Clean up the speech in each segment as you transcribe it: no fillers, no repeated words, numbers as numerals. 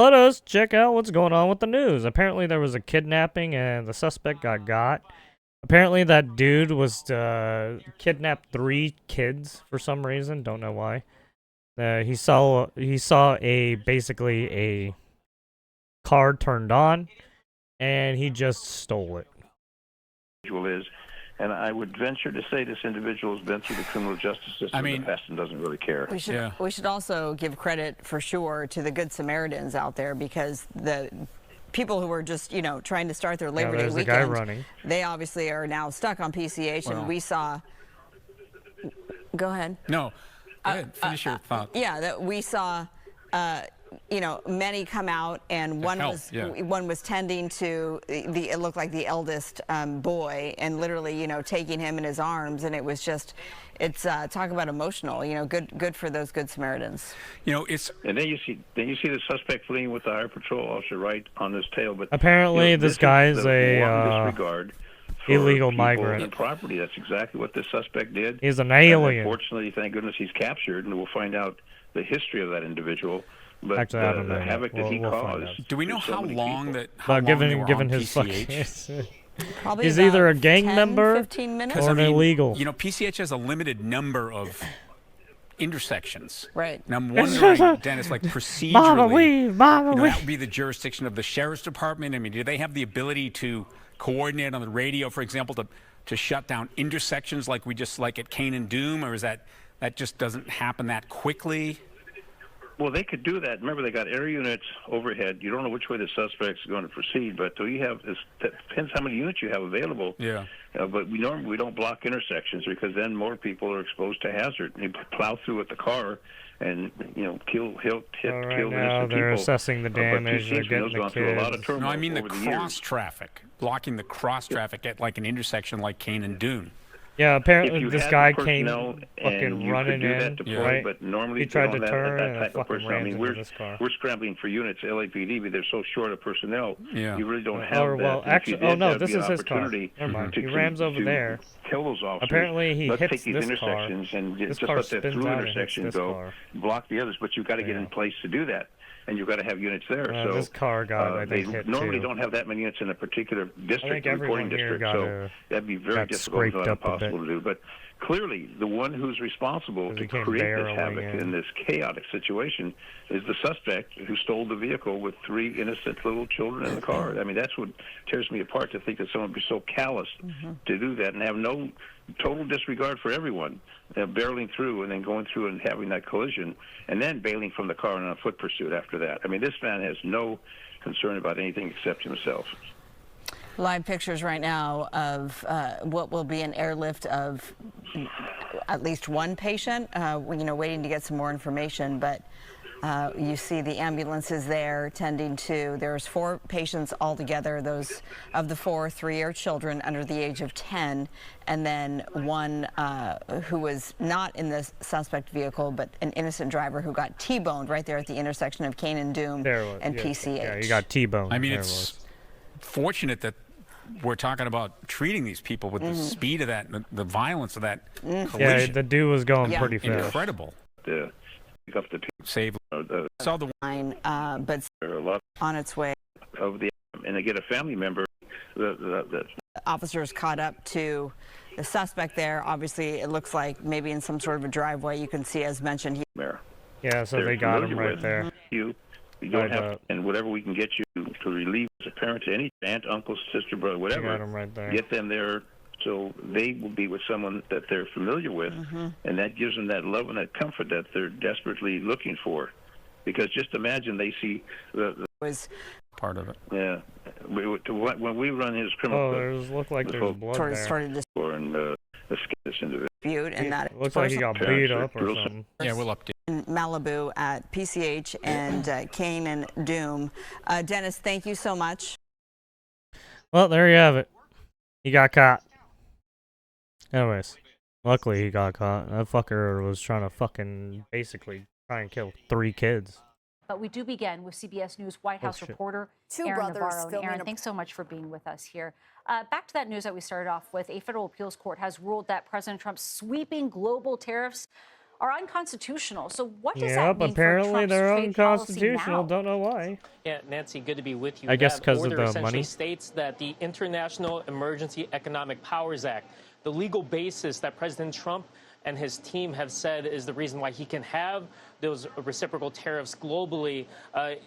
Let us check out what's going on with the news. Apparently there was a kidnapping and the suspect got. Apparently that dude was kidnapped 3 kids for some reason. Don't know why. He saw basically a car turned on, and he just stole it. Is, and I would venture to say this individual has been through the criminal justice system in the past and doesn't really care. We should also give credit for sure to the Good Samaritans out there, because the people who were just, trying to start their Labor Day weekend, the guy running. They obviously are now stuck on PCH, and we saw. Go ahead. No, go ahead. Finish your thought. Yeah, that we saw. Many come out, and one was tending to it looked like the eldest boy, and literally, taking him in his arms, and it was just, it's talk about emotional, good for those Good Samaritans. It's and then you see the suspect fleeing with the highway patrol officer right on his tail. But apparently, this guy's a disregard illegal migrant. And property. That's exactly what this suspect did. He's an alien. Unfortunately, thank goodness he's captured, and we'll find out the history of that individual. But actually, I don't know. The havoc that he caused. Do we know how long given his PCH? Probably he's either a gang 10, member 15 minutes. or an illegal. PCH has a limited number of intersections. Right. And I'm wondering, Dennis, like procedurally, that would be the jurisdiction of the sheriff's department. I mean, do they have the ability to coordinate on the radio, for example, to shut down intersections like at Cane and Doom, or is that just doesn't happen that quickly? Well, they could do that. Remember, they got air units overhead. You don't know which way the suspect's going to proceed, but that depends how many units you have available. Yeah. But we don't block intersections, because then more people are exposed to hazard. They plow through with the car and kill innocent people. They're assessing the damage. They're getting the kids. No, I mean the cross traffic, blocking the cross traffic at like an intersection like Cane and Doom. Yeah, apparently this guy came fucking running in, right? But normally he tried to turn that and type of fucking person. into this car. We're scrambling for units, LAPD, but they're so short of personnel. Yeah. You really don't have well, that. actually, this is his car. Never mind. He rams over there. Kill those officers. Apparently, he Let's hits take these this intersections car. and This just car let that spins through out and intersection hits go. car. Block the others, but you've got to get in place to do that. And you've got to have units there. So this car got, I think, hit normally too. don't have that many units in a particular district, reporting district. So that'd be very difficult, if not impossible to do. But clearly, the one who's responsible to create this havoc in this chaotic situation is the suspect who stole the vehicle with 3 innocent little children in the car. I mean, that's what tears me apart, to think that someone would be so callous to do that and have no total disregard for everyone, barreling through and then going through and having that collision and then bailing from the car and on a foot pursuit after that. I mean, this man has no concern about anything except himself. Live pictures right now of what will be an airlift of at least one patient, waiting to get some more information. But you see the ambulances there tending to. There's 4 patients altogether. Those of the 4, 3 are children under the age of 10, and then one who was not in the suspect vehicle, but an innocent driver who got T-boned right there at the intersection of Cane and Doom and PCH. Yeah, he got T-boned. I mean, it's fortunate that we're talking about treating these people with the speed of that, the violence of that collision. Yeah, the dude was going pretty fast. Incredible. Pick up the save. Saw the line, but on its way. And they get a family member. The officers caught up to the suspect there. Obviously, it looks like maybe in some sort of a driveway. You can see, as mentioned, yeah, so they got him right there. You don't have, and whatever we can get you to relieve as a parent, to any aunt, uncle, sister, brother, whatever, got him right there. Get them there so they will be with someone that they're familiar with, and that gives them that love and that comfort that they're desperately looking for. Because just imagine they see the was part of it. Yeah, when we run his criminal. Looked like there's blood there. Started to dispute, and that looks like he got beat up or something. Yeah, we'll update. In Malibu at PCH and Cane and Doom. Dennis, thank you so much. Well, there you have it. He got caught. Anyways, luckily he got caught. That fucker was trying to fucking basically try and kill 3 kids. But we do begin with CBS News White House reporter Aaron Navarro. And Aaron, thanks so much for being with us here. Back to that news that we started off with. A federal appeals court has ruled that President Trump's sweeping global tariffs are unconstitutional. So what does that mean apparently for Trump's they're trade policy unconstitutional. now? Don't know why. Yeah, Nancy, good to be with you. I guess because of the essentially money. States that the International Emergency Economic Powers Act, the legal basis that President Trump and his team have said is the reason why he can have those reciprocal tariffs globally,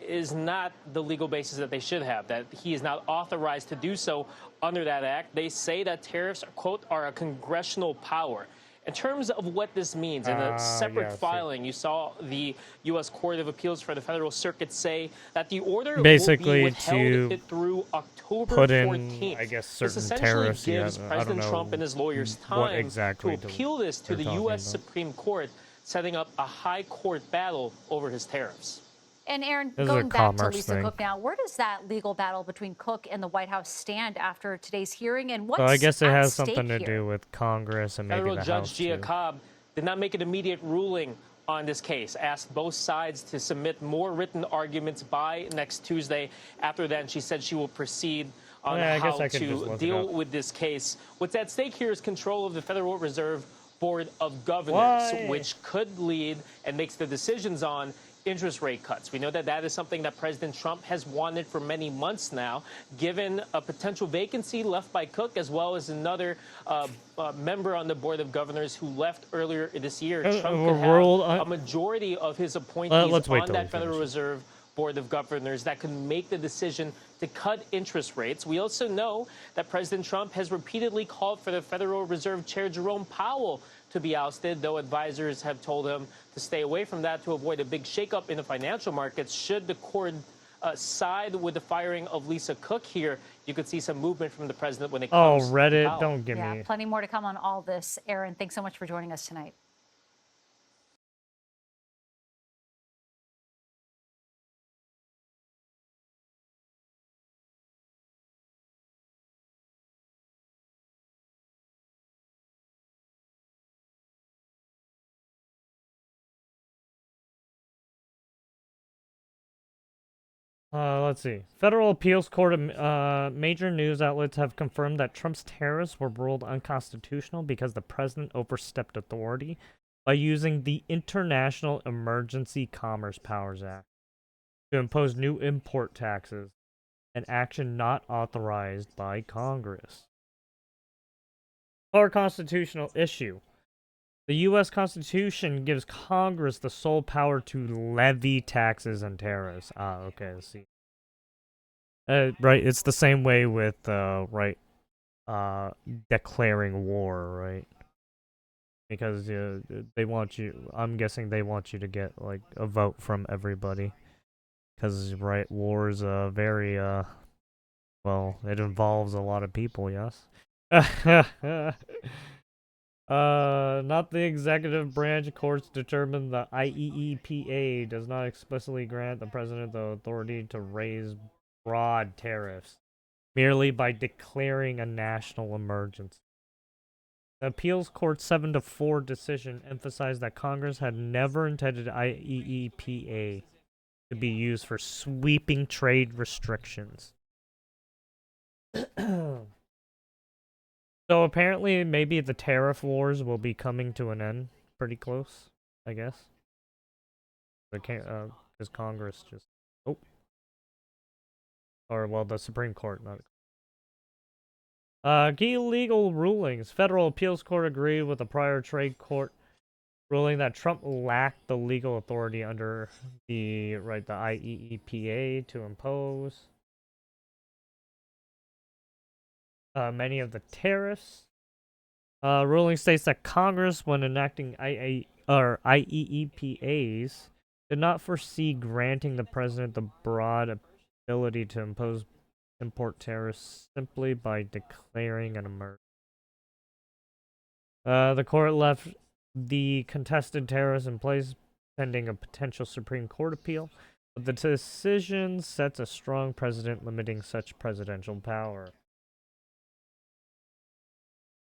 is not the legal basis that they should have, that he is not authorized to do so under that act. They say that tariffs, quote, are a congressional power. In terms of what this means, in a separate filing, you saw the U.S. Court of Appeals for the Federal Circuit say that the order basically will be withheld through October put in, 14th. I guess, certain this tariffs. Gives President Trump and his lawyers time to appeal this to the U.S. Supreme Court, setting up a high court battle over his tariffs. And Aaron, going back to Lisa Cook now, where does that legal battle between Cook and the White House stand after today's hearing, and what's I guess it has something to do with Congress and maybe Federal the Judge House Gia Cobb did not make an immediate ruling on this case, asked both sides to submit more written arguments by next Tuesday. After that, she said she will proceed on how to deal with this case. What's at stake here is control of the Federal Reserve Board of Governors, which could lead and makes the decisions on interest rate cuts. We know that that is something that President Trump has wanted for many months now, given a potential vacancy left by Cook, as well as another member on the Board of Governors who left earlier this year. Trump could have a majority of his appointees on that Federal Reserve Board of Governors that could make the decision to cut interest rates. We also know that President Trump has repeatedly called for the Federal Reserve Chair Jerome Powell to be ousted, though advisors have told him to stay away from that to avoid a big shakeup in the financial markets. Should the court side with the firing of Lisa Cook here, you could see some movement from the president when it comes to Reddit, Powell. don't give me... plenty more to come on all this. Aaron, thanks so much for joining us tonight. Let's see. Federal Appeals Court, major news outlets have confirmed that Trump's tariffs were ruled unconstitutional because the president overstepped authority by using the International Emergency Commerce Powers Act to impose new import taxes, an action not authorized by Congress. Our constitutional issue. The U.S. Constitution gives Congress the sole power to levy taxes and tariffs. Okay, let's see. Right, it's the same way with, declaring war, right? Because they want you, I'm guessing they want you to get, like, a vote from everybody. Because, right, war is very, well, it involves a lot of people, yes? Not the executive branch. Courts determined the IEEPA does not explicitly grant the president the authority to raise broad tariffs, merely by declaring a national emergency. The appeals court's 7-4 decision emphasized that Congress had never intended IEEPA to be used for sweeping trade restrictions. So apparently, maybe the tariff wars will be coming to an end pretty close, I guess. Because Congress just... Oh. Or, well, the Supreme Court, not... key legal rulings. Federal Appeals Court agreed with the prior trade court ruling that Trump lacked the legal authority under the IEEPA to impose many of the tariffs. Ruling states that Congress, when enacting IEEPAs, did not foresee granting the president the broad ability to impose import tariffs simply by declaring an emergency. The court left the contested tariffs in place pending a potential Supreme Court appeal, but the decision sets a strong precedent limiting such presidential power.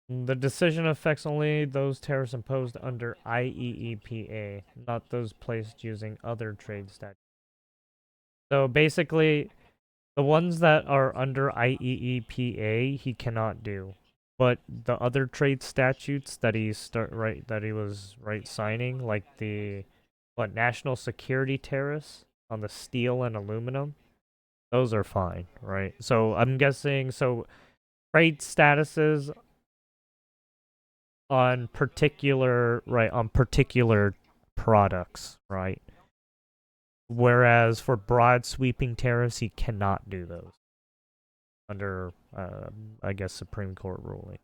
The decision affects only those tariffs imposed under IEEPA, not those placed using other trade statutes. So basically, the ones that are under IEEPA, he cannot do. but the other trade statutes that he was signing, like the national security tariffs on the steel and aluminum, those are fine, right? So I'm guessing trade statuses on particular products, right? Whereas for broad sweeping tariffs, he cannot do those under, I guess, Supreme Court ruling.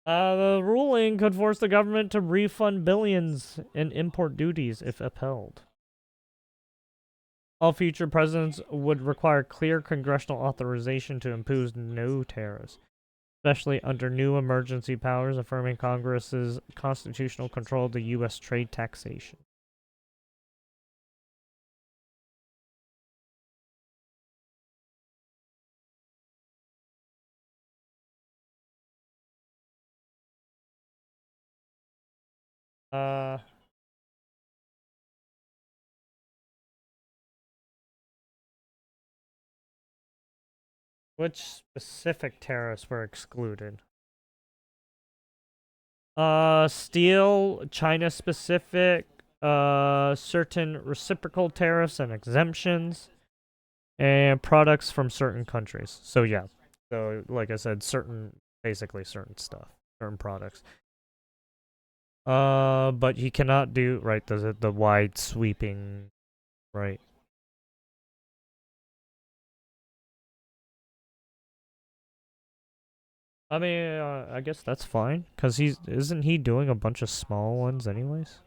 The ruling could force the government to refund billions in import duties if upheld. All future presidents would require clear congressional authorization to impose no tariffs, especially under new emergency powers, affirming Congress's constitutional control of the U.S. trade taxation. Which specific tariffs were excluded? Steel, China-specific, certain reciprocal tariffs and exemptions, and products from certain countries. So yeah, so like I said, basically certain stuff, certain products. But he cannot do the wide sweeping, right? I mean, I guess that's fine, cause isn't he doing a bunch of small ones anyways?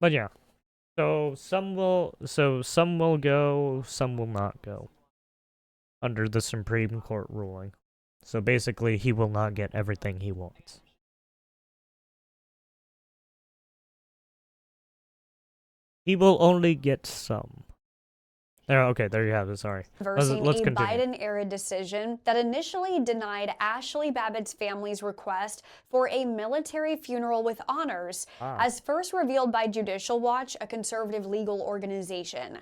But yeah, so some will go, some will not go under the Supreme Court ruling. So basically, he will not get everything he wants. He will only get some. Okay, there you have it. Sorry. Let's continue. Biden-era decision that initially denied Ashley Babbitt's family's request for a military funeral with honors, as first revealed by Judicial Watch, a conservative legal organization.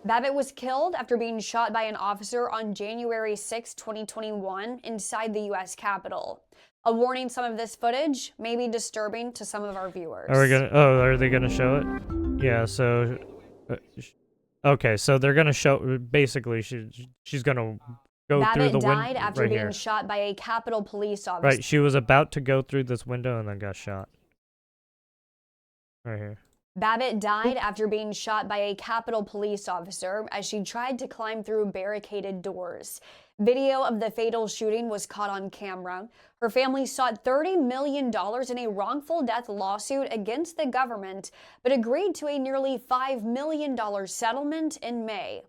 Babbitt was killed after being shot by an officer on January 6, 2021, inside the U.S. Capitol. A warning: some of this footage may be disturbing to some of our viewers. Are they gonna show it? Yeah. So. Okay, so they're gonna show. Basically, she's gonna go through the window. Babbitt died after being shot by a Capitol police officer. Right, she was about to go through this window and then got shot. Right here. Babbitt died after being shot by a Capitol police officer as she tried to climb through barricaded doors. Video of the fatal shooting was caught on camera. Her family sought $30 million in a wrongful death lawsuit against the government, but agreed to a nearly $5 million settlement in May.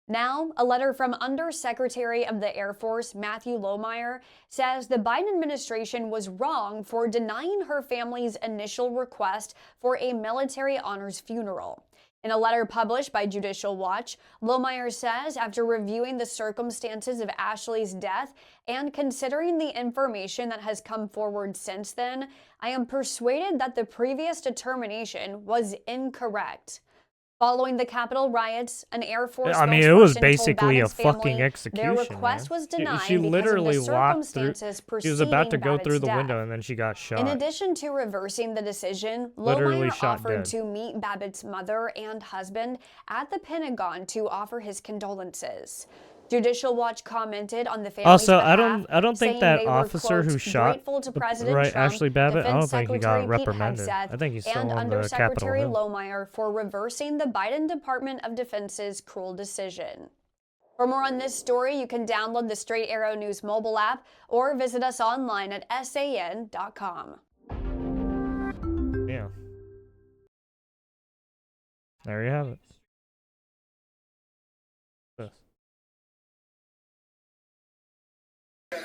Now, a letter from Undersecretary of the Air Force Matthew Lohmeyer says the Biden administration was wrong for denying her family's initial request for a military honors funeral. In a letter published by Judicial Watch, Lohmeyer says, after reviewing the circumstances of Ashley's death and considering the information that has come forward since then, I am persuaded that the previous determination was incorrect. Following the Capitol riots, an Air Force spokesperson it was basically told a fucking execution. Their request was denied she literally because of the walked through. She was about to go Babbitt's through the death. window and then she got shot. In addition to reversing the decision, Literally Lohmeyer shot offered dead. to meet Babbitt's mother and husband at the Pentagon to offer his condolences. Judicial Watch commented on the family's Also, behalf, I don't think saying that they were, officer quote, who shot grateful to President Trump, Ashley Babbitt, I don't Defense think he Secretary got Pete reprimanded. Hegseth, I think he's still and on the Capitol Undersecretary Hill. Lohmeyer for reversing the Biden Department of Defense's cruel decision. For more on this story, you can download the Straight Arrow News mobile app or visit us online at san.com. Yeah. There you have it.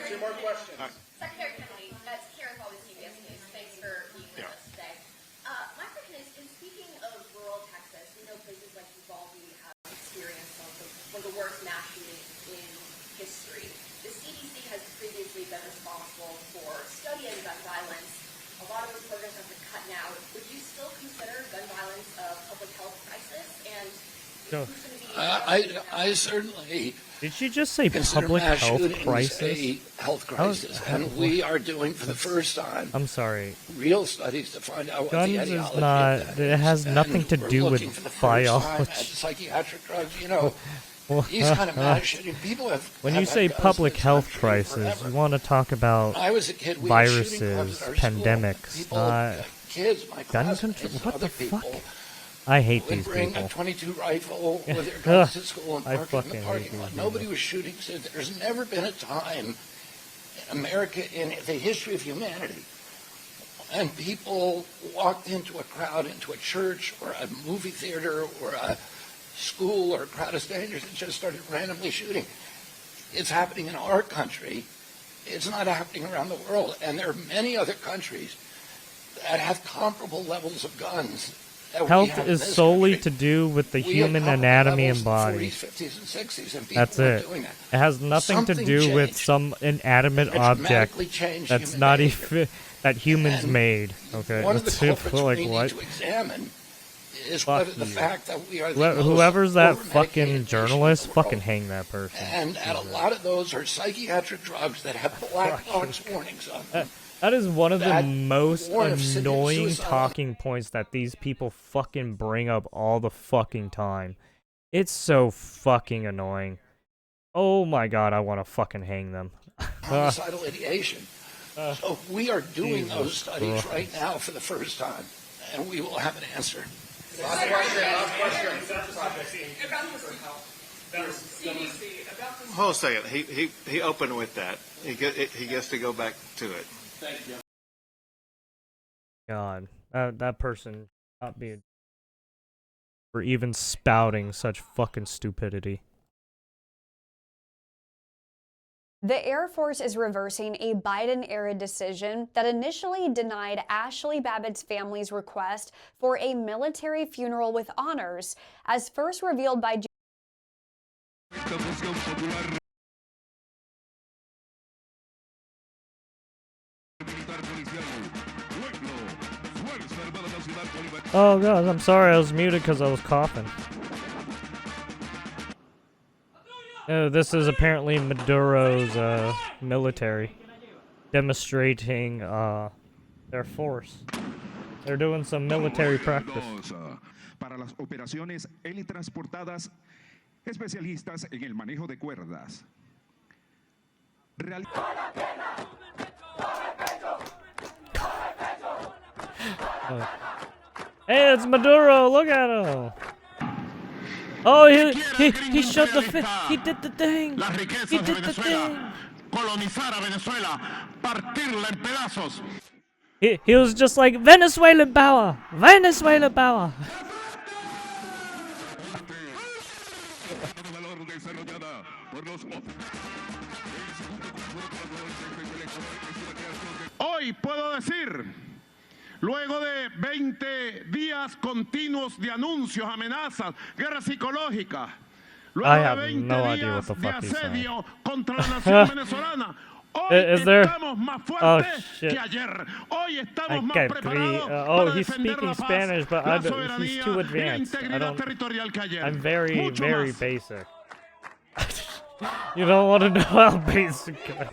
Two more questions. Secretary Kennedy, that's Karen Paul with CBS News. Thanks for being with us today. My question is, in speaking of rural Texas, we know places like Uvalde have experienced one of the worst mass shootings in history. The CDC has previously been responsible for studying gun violence. A lot of those programs have been cut now. Would you still consider gun violence a public health crisis? And I certainly. Did she just say public health crisis? A health crisis, and we are doing for the first time. I'm sorry. Real studies to find out what Guns the etiology is not. of that it has is. nothing to do with biology. Psychiatric drugs, you know. These kind of mass shooting people have. When you say public health crisis, you want to talk about viruses, pandemics, kids, gun control. What the fuck? I hate these bring people. a .22 rifle with their guns to school and I park in the fucking parking lot. Nobody was shooting. So there's never been a time in America, in the history of humanity, and people walked into a crowd, into a church or a movie theater or a school or a crowd of strangers and just started randomly shooting. It's happening in our country. It's not happening around the world. And there are many other countries that have comparable levels of guns. Health is solely to do with the human anatomy and body. 40s, 50s, and 60s, and that's it. It has nothing to do with some inanimate object that's not even that humans made. Okay, one of the culprits we need what? to examine is whether the fact that we are whoever's that fucking journalist, fucking hang that person. And a lot of those are psychiatric drugs that have black box warnings on them. That is one of the most annoying talking points that these people fucking bring up all the fucking time. It's so fucking annoying. Oh my god, I want to fucking hang them. Homicidal ideation. So we are doing those studies right now for the first time, and we will have an answer. Last question. Hold a second. He opened with that. He gets to go back to it. Thank you. God, that person not be for even spouting such fucking stupidity. The Air Force is reversing a Biden-era decision that initially denied Ashley Babbitt's family's request for a military funeral with honors, as first revealed by Oh god, I'm sorry, I was muted because I was coughing. This is apparently Maduro's military demonstrating their force. They're doing some military practice. Para las operaciones helitransportadas, especialistas en el manejo de cuerdas. Hey, it's Maduro! Look at him! Oh, he shut the he did the thing! He did the thing! Colonizar a Venezuela, partirla en pedazos. He was just like, Venezuelan power! Venezuelan power! Hoy puedo decir, luego de 20 días continuos de anuncios, amenazas, guerra psicológica, luego de 20 días de asedio contra la nación venezolana, hoy estamos más fuertes que ayer. Hoy estamos más preparados para defender la paz, la soberanía y la integridad territorial que ayer. I'm very basic. You don't want to know how basic I am.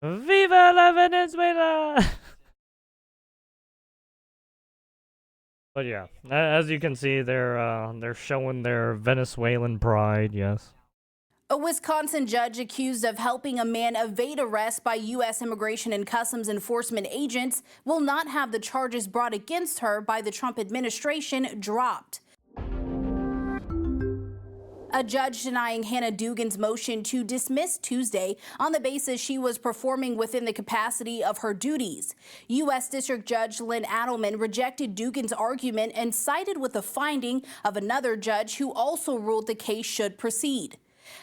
Viva la Venezuela! But yeah, as you can see, they're showing their Venezuelan pride. Yes. A Wisconsin judge accused of helping a man evade arrest by U.S. Immigration and Customs Enforcement agents will not have the charges brought against her by the Trump administration dropped. A judge denying Hannah Dugan's motion to dismiss Tuesday on the basis she was performing within the capacity of her duties. U.S. District Judge Lynn Adelman rejected Dugan's argument and sided with the finding of another judge who also ruled the case should proceed.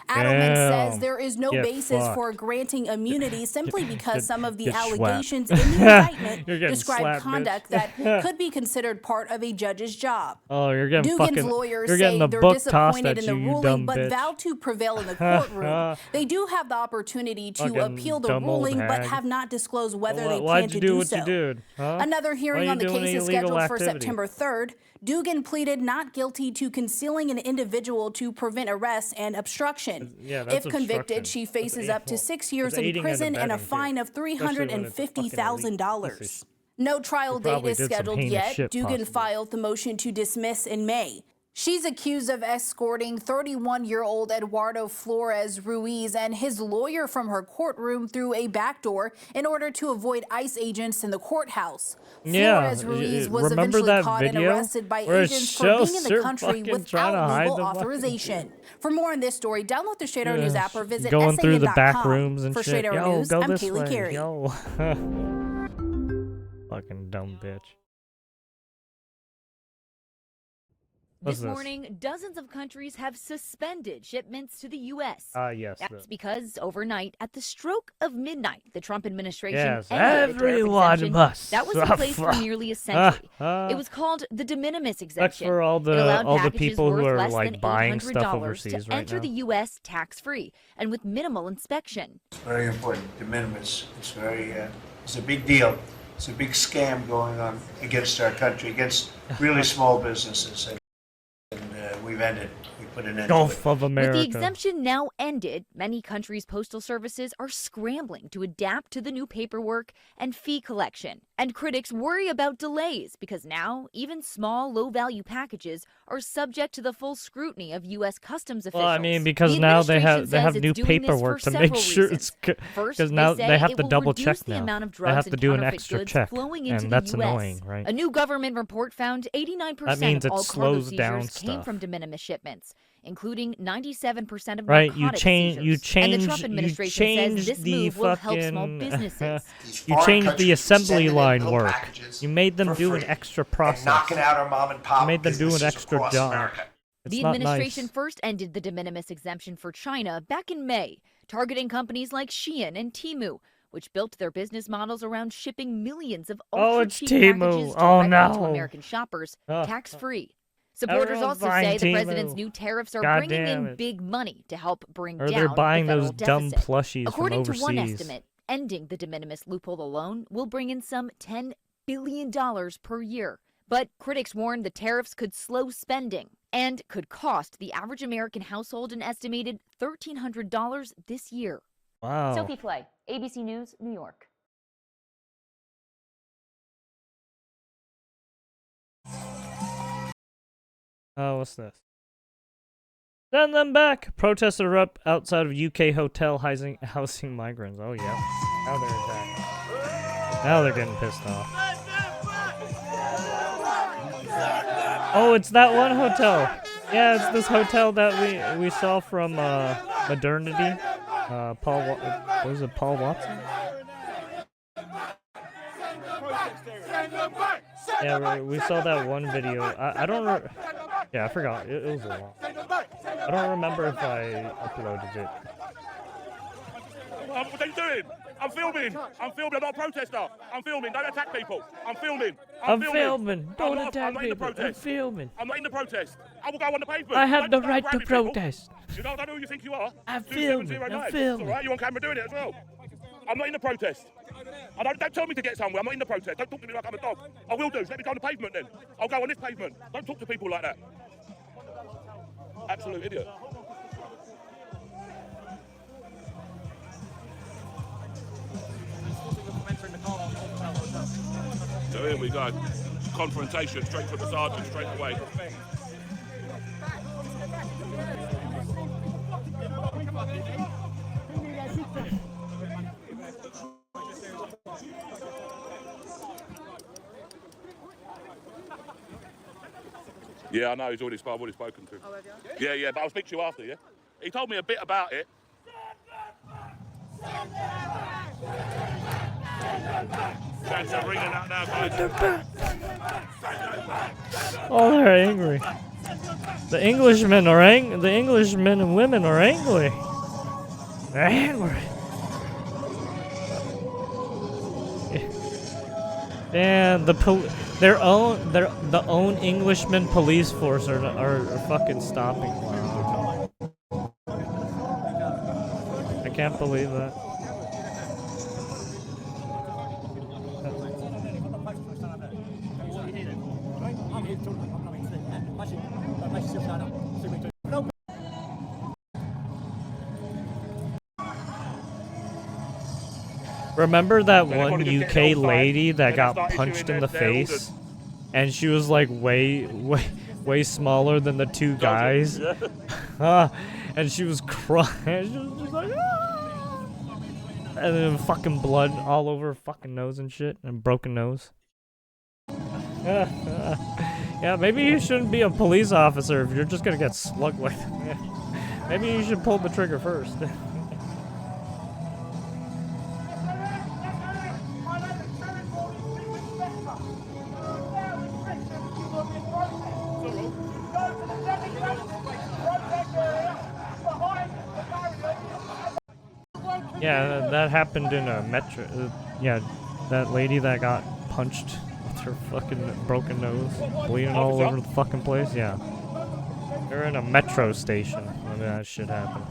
Adelman says there is no basis for granting immunity simply because some of the allegations in the indictment describe conduct that could be considered part of a judge's job. Oh, you're getting Dugan's lawyers say they're disappointed in the ruling, but vow to prevail in the courtroom. They do have the opportunity to appeal the ruling, but have not disclosed whether they plan to do so. Another hearing on the case is scheduled for September 3rd. Dugan pleaded not guilty to concealing an individual to prevent arrest and obstruction. If convicted, she faces up to 6 years in prison and a fine of $350,000. No trial date is scheduled yet. Dugan filed the motion to dismiss in May. She's accused of escorting 31-year-old Eduardo Flores Ruiz and his lawyer from her courtroom through a back door in order to avoid ICE agents in the courthouse. Flores Ruiz was eventually caught and arrested by agents for being in the country without legal authorization. For more on this story, download the Straight Arrow News app or visit going through the back SAN.com. rooms and For shit. Straight Arrow News, I'm Kaylee Carey. Fucking dumb bitch. This morning, dozens of countries have suspended shipments to the U.S. Yes. That's because overnight, at the stroke of midnight, the Trump administration ended everyone must that was in place for nearly a century. It was called the de minimis exemption. That's for all the people who are like buying stuff overseas to enter the U.S. tax-free and with minimal inspection. It's very important. De minimis. It's very. It's a big deal. It's a big scam going on against our country, against really small businesses. We've ended. We put an end Gulf to it. of America. With the exemption now ended, many countries' postal services are scrambling to adapt to the new paperwork and fee collection. And critics worry about delays because now even small, low-value packages are subject to the full scrutiny of U.S. customs officials. Well, I mean, because now they have new paperwork to make sure it's because now they have to double check now. They have to do an extra check, and that's annoying, right? A new government report found 89% of all cargo seizures came from de minimis shipments, including 97% of narcotic seizures. And the Trump administration says this move will help small businesses. You changed the assembly line work. You made them do an extra process. Knocking out our mom and pop. You made them do an extra job. The administration first ended the de minimis exemption for China back in May, targeting companies like Shein and Temu, which built their business models around shipping millions of ultra-cheap packages directly to American shoppers, tax-free. Supporters also say the president's new tariffs are bringing in big money to help bring down the federal deficit. Or they're buying those dumb plushies According from overseas. to one estimate, ending the de minimis loophole alone will bring in some $10 billion per year. But critics warn the tariffs could slow spending and could cost the average American household an estimated $1,300 this year. Wow. Sophie Clay, ABC News, New York. Oh, what's this? Send them back! Protests erupt outside of UK hotel housing migrants. Oh, yeah. Now they're attacking. Now they're getting pissed off. Oh, it's that one hotel. Yeah, it's this hotel that we saw from Modernity. What was it, Paul Watson? Yeah, we saw that one video. I don't yeah, I forgot. It was a long. I don't remember if I uploaded it. What are you doing? I'm filming. I'm filming. I'm not a protester. I'm filming. Don't attack people. I'm filming. I'm filming. Don't attack people. I'm filming. I'm not in the protest. I will go on the pavement. I have the right to protest. You know, I don't know who you think you are. I'm filming. I'm filming. All right, you on camera doing it as well. I'm not in the protest. Don't tell me to get somewhere. I'm not in the protest. Don't talk to me like I'm a dog. I will do. Let me go on the pavement then. I'll go on this pavement. Don't talk to people like that. Absolute idiot. So here we go. Confrontation straight from the sergeant, straight away. Yeah, I know. I've already spoken to him. Oh, have you? Yeah, but I'll speak to you after, yeah? He told me a bit about it. That's ringing out now, guys. Oh, they're angry. The Englishmen and women are angry. They're angry. And their own Englishman police force are fucking stopping. Wow. I can't believe that. Remember that one UK lady that got punched in the face? And she was like way smaller than the two guys? And she was crying. She was just like, ah! And then fucking blood all over her fucking nose and shit. And broken nose. Yeah, maybe you shouldn't be a police officer if you're just gonna get slugged like that. Maybe you should pull the trigger first. Yeah, that happened in a metro. Yeah, that lady that got punched with her fucking broken nose, bleeding all over the fucking place. Yeah, they're in a metro station when that shit happened.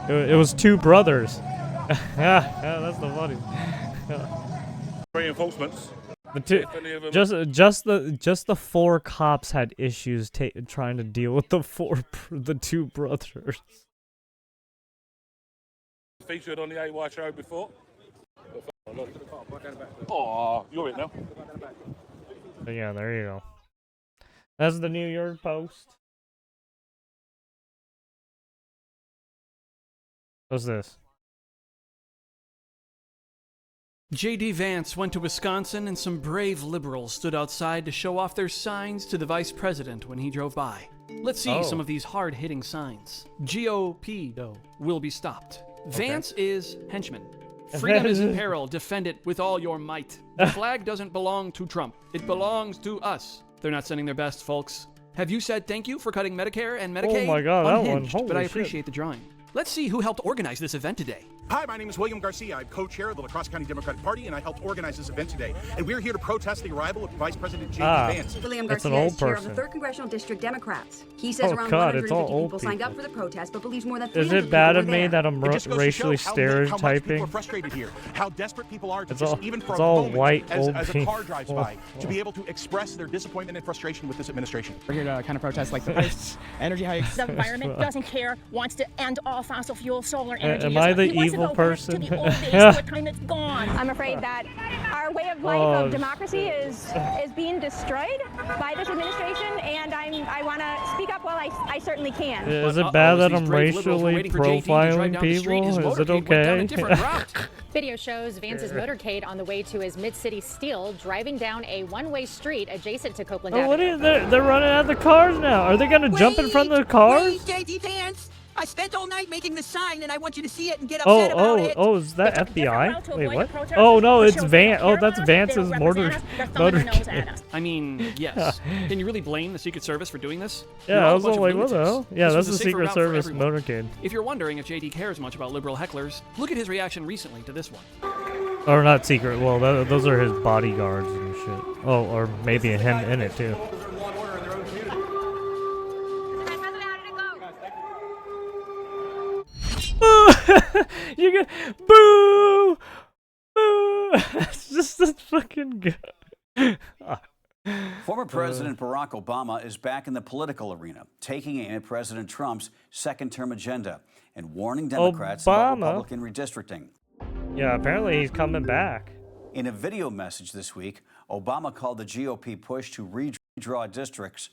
It was two brothers. Yeah, that's the funny. Reinforcements. The two, just the four cops had issues trying to deal with the two brothers. Featured on the AY show before. Oh, you're it now. So yeah, there you go. That's the New York Post. What's this? J.D. Vance went to Wisconsin and some brave liberals stood outside to show off their signs to the vice president when he drove by. Let's see some of these hard-hitting signs. GOP, though, will be stopped. Okay. Vance is henchman. Freedom is in peril. Defend it with all your might. The flag doesn't belong to Trump. It belongs to us. They're not sending their best, folks. Have you said thank you for cutting Medicare and Medicaid? Oh my God, Unhinged, that one. but I appreciate the drawing. Let's see who helped organize this event today. Hi, my name is William Garcia. I'm co-chair of the La Crosse County Democratic Party, and I helped organize this event today. And we're here to protest the arrival of Vice President J.D. Vance. William Garcia is chair of the 3rd Congressional District Democrats. He says around 150 people signed up for the protest, but believes more than 300 people. Is it bad of me there. that I'm racially stereotyping? How much people are frustrated here. How desperate people are to just even for it's a all moment, white as old a car drives by, to be able to express their disappointment and frustration with this administration. We're here to kind of protest like the price, energy hikes. The environment doesn't care, wants to end all fossil fuel, solar energy. Am I the evil person? I'm afraid that our way of life of democracy is being destroyed by this administration, and I want to speak up while I certainly can. Is it bad that I'm racially profiling people? Is it okay? Video shows Vance's motorcade on the way to his Mid-City Steel, driving down a one-way street adjacent to Copeland Avenue. They're running out of the cars now. Are they going to jump in front of the cars? Wait, J.D. Vance! I spent all night making the sign, and I want you to see it and get upset about it. Oh, is that FBI? Wait, what? Oh, no, it's Vance. Oh, that's Vance's motorcade. I mean, yes. Can you really blame the Secret Service for doing this? Yeah, I was like, what the hell? Yeah, that's the Secret Service motorcade. If you're wondering if JD cares much about liberal hecklers, look at his reaction recently to this one. Or not secret. Well, those are his bodyguards and shit. Oh, or maybe him in it, too. You get boo, boo. It's just this fucking good. Former President Barack Obama is back in the political arena, taking aim at President Trump's second-term agenda and warning Democrats about Republican redistricting. Yeah, apparently he's coming back. In a video message this week, Obama called the GOP push to redraw districts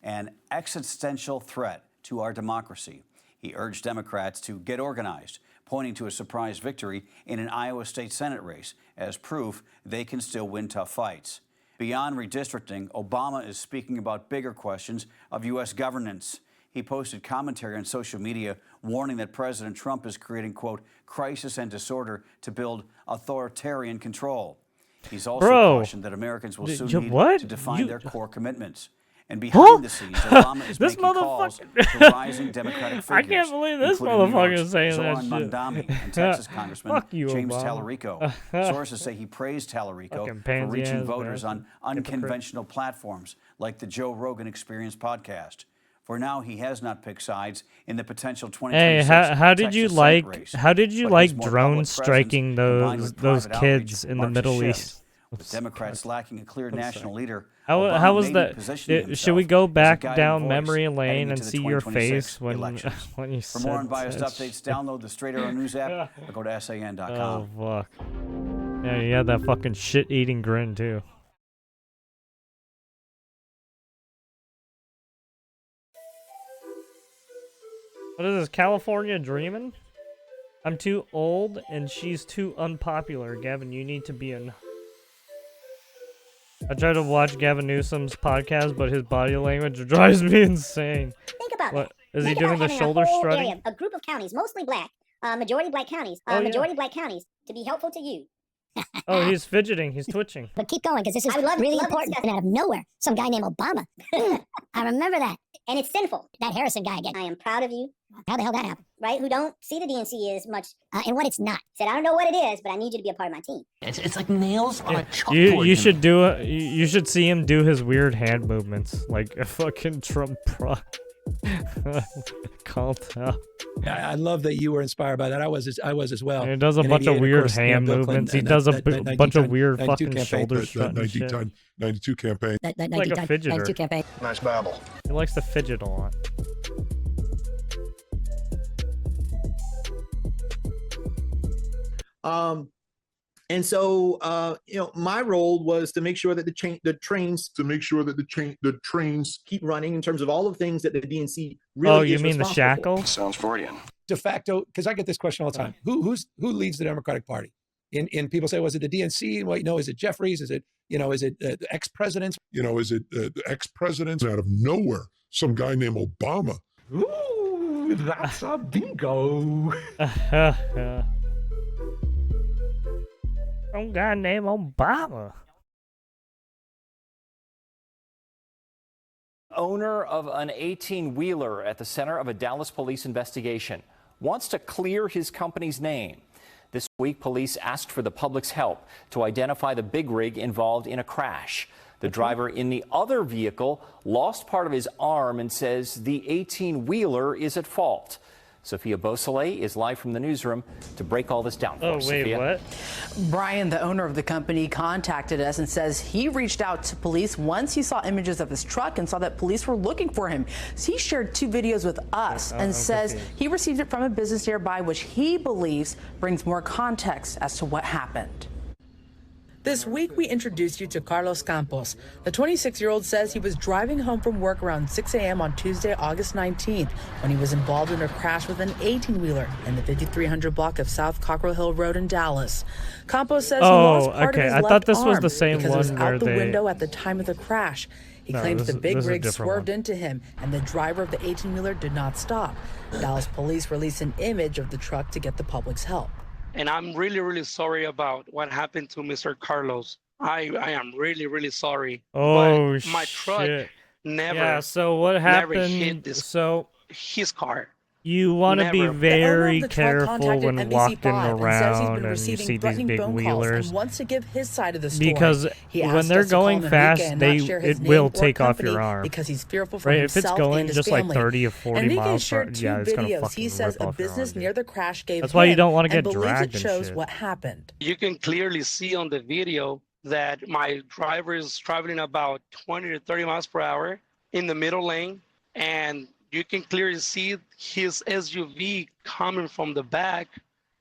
an existential threat to our democracy. He urged Democrats to get organized, pointing to a surprise victory in an Iowa State Senate race as proof they can still win tough fights. Beyond redistricting, Obama is speaking about bigger questions of U.S. governance. He posted commentary on social media warning that President Trump is creating, quote, crisis and disorder to build authoritarian control. He's also cautioned that Americans will soon need to define their core commitments. And behind the scenes, Obama is making calls to rising Democratic figures. I can't believe this motherfucker is saying that shit. Zoran Mandami and Texas Congressman James Obama. Tallarico. Sources say he praised Tallarico for reaching voters on unconventional platforms like the Joe Rogan Experience podcast. For now, he has not picked sides in the potential 2026 how did you Texas like Senate race, how did you but like his more drone public striking presence, those combined with private kids outreach, in the marked a Middle shift. East? With Democrats lacking a clear national leader, How Obama was may be that? positioning Should we himself go as a back guiding down voice memory heading lane and into the see your 2026 face when elections. when you For said more unbiased that updates, shit? download the Straight Arrow News app or go to san.com. Oh fuck! Yeah, you had that fucking shit-eating grin too. What is this? California dreaming? I'm too old and she's too unpopular. Gavin, you need to be in. I tried to watch Gavin Newsom's podcast, but his body language drives me insane. Think about What that. is he Think doing? about The having shoulder a whole strutting? area, a group of counties, mostly black, majority black counties, Oh, yeah. majority black counties, to be helpful to you. Oh, he's fidgeting. He's twitching. But keep going, because this is really important. And out of nowhere, some guy named Obama. I remember that. And it's sinful. That Harrison guy again. I am proud of you. How the hell that happened? Right? Who don't see the DNC as much, and what it's not. Said, I don't know what it is, but I need you to be a part of my team. It's like nails on a chalkboard. You should do it. You should see him do his weird hand movements like a fucking Trump pro. Called out. I love that you were inspired by that. I was as well. He does a bunch of weird hand movements. He does a bunch of weird fucking shoulder strutting shit. 92 campaign. Like a fidgeter. 92 campaign. Nice babble. He likes to fidget a lot. And so, my role was to make sure that the trains keep running in terms of all of the things that the DNC really Oh, you is mean the responsible shackle? for. Sounds Freudian. De facto, because I get this question all the time. Who leads the Democratic Party? And people say, was it the DNC? Well, is it Jeffries? Is it the ex-presidents? Is it the ex-presidents out of nowhere? Some guy named Obama. Ooh, that's a bingo. Some guy named Obama. Owner of an 18-wheeler at the center of a Dallas police investigation wants to clear his company's name. This week, police asked for the public's help to identify the big rig involved in a crash. The driver in the other vehicle lost part of his arm and says the 18-wheeler is at fault. Sophia Beausoleil is live from the newsroom to break all this down for us. Sophia. What? Brian, the owner of the company, contacted us and says he reached out to police once he saw images of his truck and saw that police were looking for him. So he shared 2 videos with us and says he received it from a business nearby, which he believes brings more context as to what happened. This week, we introduced you to Carlos Campos. The 26-year-old says he was driving home from work around 6 a.m. on Tuesday, August 19th, when he was involved in a crash with an 18-wheeler in the 5300 block of South Cockrell Hill Road in Dallas. Campos says he lost part of his left thought this was arm the same because it was one out where the they- window at the time of the crash. He claims the big this is a rig different swerved one. into him, and the driver of the 18-wheeler did not stop. Dallas police released an image of the truck to get the public's help. And I'm really, really sorry about what happened to Mr. Carlos. I am really, really sorry. Oh, but my truck shit. never. Yeah, so what never happened? hit his car. You want to be Never. very The truck careful contacted when NBC5 walking and says he's around been and you receiving see these threatening big phone calls wheelers. and wants to give his side of the story. Because He when asked they're us to going call Enrique fast, and not share his it name will or take off company your arm. because he's fearful for Right? If it's himself going and his just family. like 30 or 40 Enrique miles per shared 2 yeah, it's gonna videos. fucking He says rip a off your business arm, near the crash gave That's why you him don't wanna and get believes dragged it and shows shit. what happened. You can clearly see on the video that my driver is traveling about 20 to 30 miles per hour in the middle lane, and you can clearly see his SUV coming from the back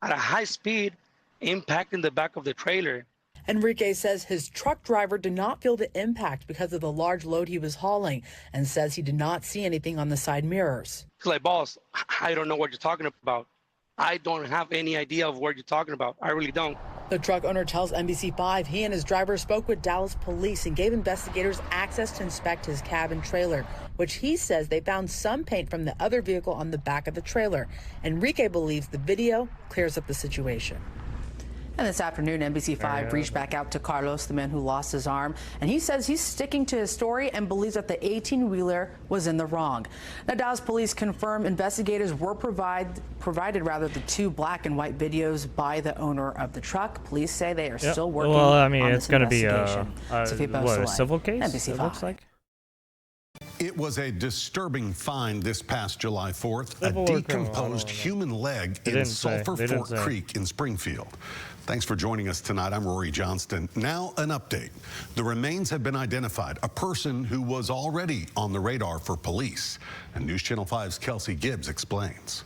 at a high speed, impacting the back of the trailer. Enrique says his truck driver did not feel the impact because of the large load he was hauling and says he did not see anything on the side mirrors. He's like, boss, I don't know what you're talking about. I don't have any idea of what you're talking about. I really don't. The truck owner tells NBC5 he and his driver spoke with Dallas police and gave investigators access to inspect his cab and trailer, which he says they found some paint from the other vehicle on the back of the trailer. Enrique believes the video clears up the situation. And this afternoon, NBC5 reached back out to Carlos, the man who lost his arm, and he says he's sticking to his story and believes that the 18-wheeler was in the wrong. Now, Dallas police confirm investigators were provided the two black and white videos by the owner of the truck. Police say they are still working well, I mean, on it's going to be a civil case, NBC5. It looks like. It was a disturbing find this past July 4th, a decomposed human leg in Sulphur Fork Creek in Springfield. Thanks for joining us tonight. I'm Rory Johnston. Now an update. The remains have been identified, a person who was already on the radar for police. And News Channel 5's Kelsey Gibbs explains.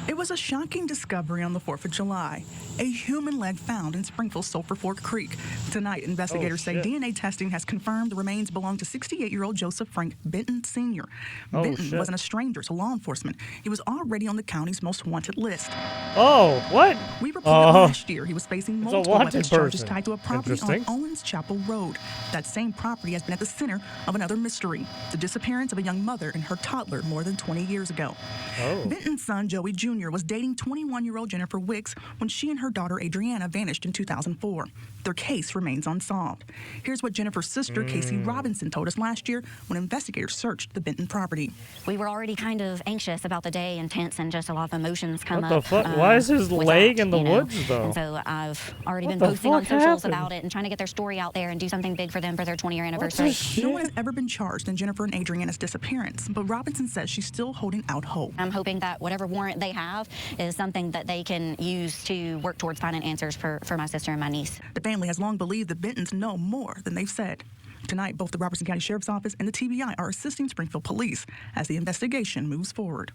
It was a shocking discovery on the 4th of July. A human leg found in Springfield's Sulphur Fork Creek. Tonight, investigators say DNA testing has confirmed the remains belong to 68-year-old Joseph Frank Benton Sr. Benton wasn't a stranger to law enforcement. He was already on the county's most wanted list. Oh, what? We reported last year he was facing multiple weapons charges tied to a property on Owens Chapel Road. That same property has been at the center of another mystery, the disappearance of a young mother and her toddler more than 20 years ago. Benton's son, Joey Jr., was dating 21-year-old Jennifer Wicks when she and her daughter Adriana vanished in 2004. Their case remains unsolved. Here's what Jennifer's sister, Casey Robinson, told us last year when investigators searched the Benton property. We were already kind of anxious about the day and tense, and just a lot of emotions come up. What the fuck? Why is his leg in the woods, though? And so I've already been posting on socials about it and trying to get their story out there and do something big for them for their 20-year anniversary. No one has ever been charged in Jennifer and Adriana's disappearance, but Robinson says she's still holding out hope. I'm hoping that whatever warrant they have is something that they can use to work towards finding answers for my sister and my niece. The family has long believed the Bentons know more than they've said. Tonight, both the Robertson County Sheriff's Office and the TBI are assisting Springfield Police as the investigation moves forward.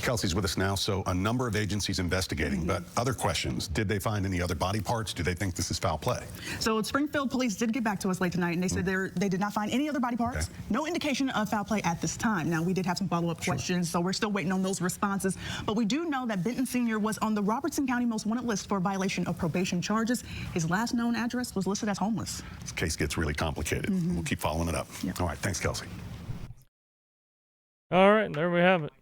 Kelsey's with us now, so a number of agencies investigating, but other questions. Did they find any other body parts? Do they think this is foul play? So Springfield Police did get back to us late tonight, and they said they did not find any other body parts. No indication of foul play at this time. Now, we did have some follow-up questions, so we're still waiting on those responses. But we do know that Benton Sr. was on the Robertson County Most Wanted list for violation of probation charges. His last known address was listed as homeless. This case gets really complicated. We'll keep following it up. All right, thanks, Kelsey. All right, there we have it.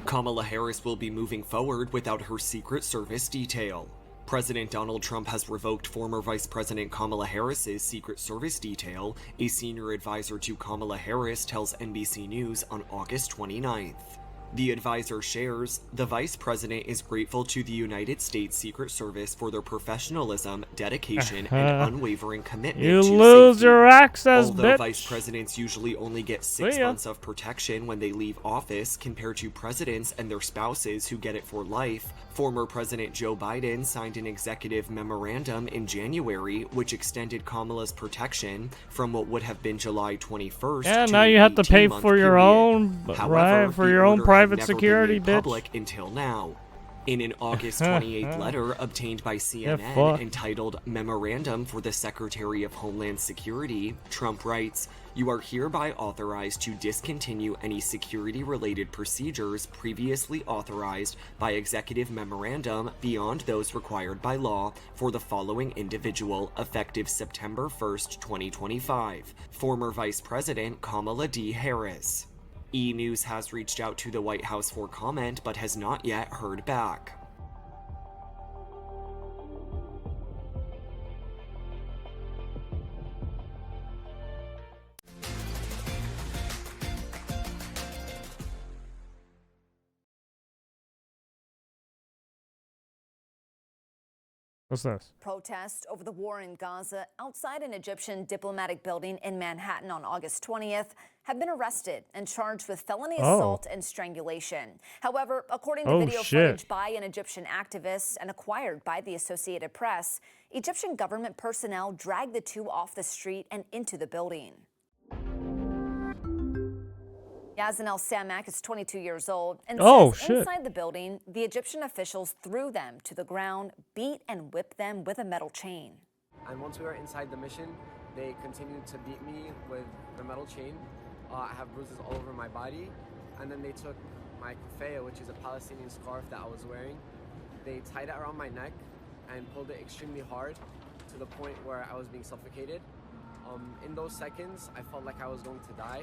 Kamala Harris will be moving forward without her Secret Service detail. President Donald Trump has revoked former Vice President Kamala Harris's Secret Service detail, a senior advisor to Kamala Harris tells NBC News on August 29th. The advisor shares, the Vice President is grateful to the United States Secret Service for their professionalism, dedication, and unwavering commitment to safety. You lose your access, Although bitch. Vice Presidents usually only get 6 months of protection when they leave office compared to presidents and their spouses who get it for life, former President Joe Biden signed an executive memorandum in January which extended Kamala's protection from what would have been July 21st Yeah, to now you have to pay for your own, However, for the your own order private had never security, been made bitch. public until now. In an August 28th letter obtained by CNN entitled Memorandum for the Secretary of Homeland Security, Trump writes, "You are hereby authorized to discontinue any security-related procedures previously authorized by executive memorandum beyond those required by law for the following individual effective September 1st, 2025. Former Vice President Kamala D. Harris." E! News has reached out to the White House for comment but has not yet heard back. What's this? Protests over the war in Gaza outside an Egyptian diplomatic building in Manhattan on August 20th have been arrested and charged with felony assault and strangulation. However, according to video footage by an Egyptian activist and acquired by the Associated Press, Egyptian government personnel dragged the two off the street and into the building. Yazan El-Samak is 22 years old and says inside the building, the Egyptian officials threw them to the ground, beat and whipped them with a metal chain. And once we were inside the mission, they continued to beat me with the metal chain. I have bruises all over my body. And then they took my kufaya, which is a Palestinian scarf that I was wearing. They tied it around my neck and pulled it extremely hard to the point where I was being suffocated. In those seconds, I felt like I was going to die.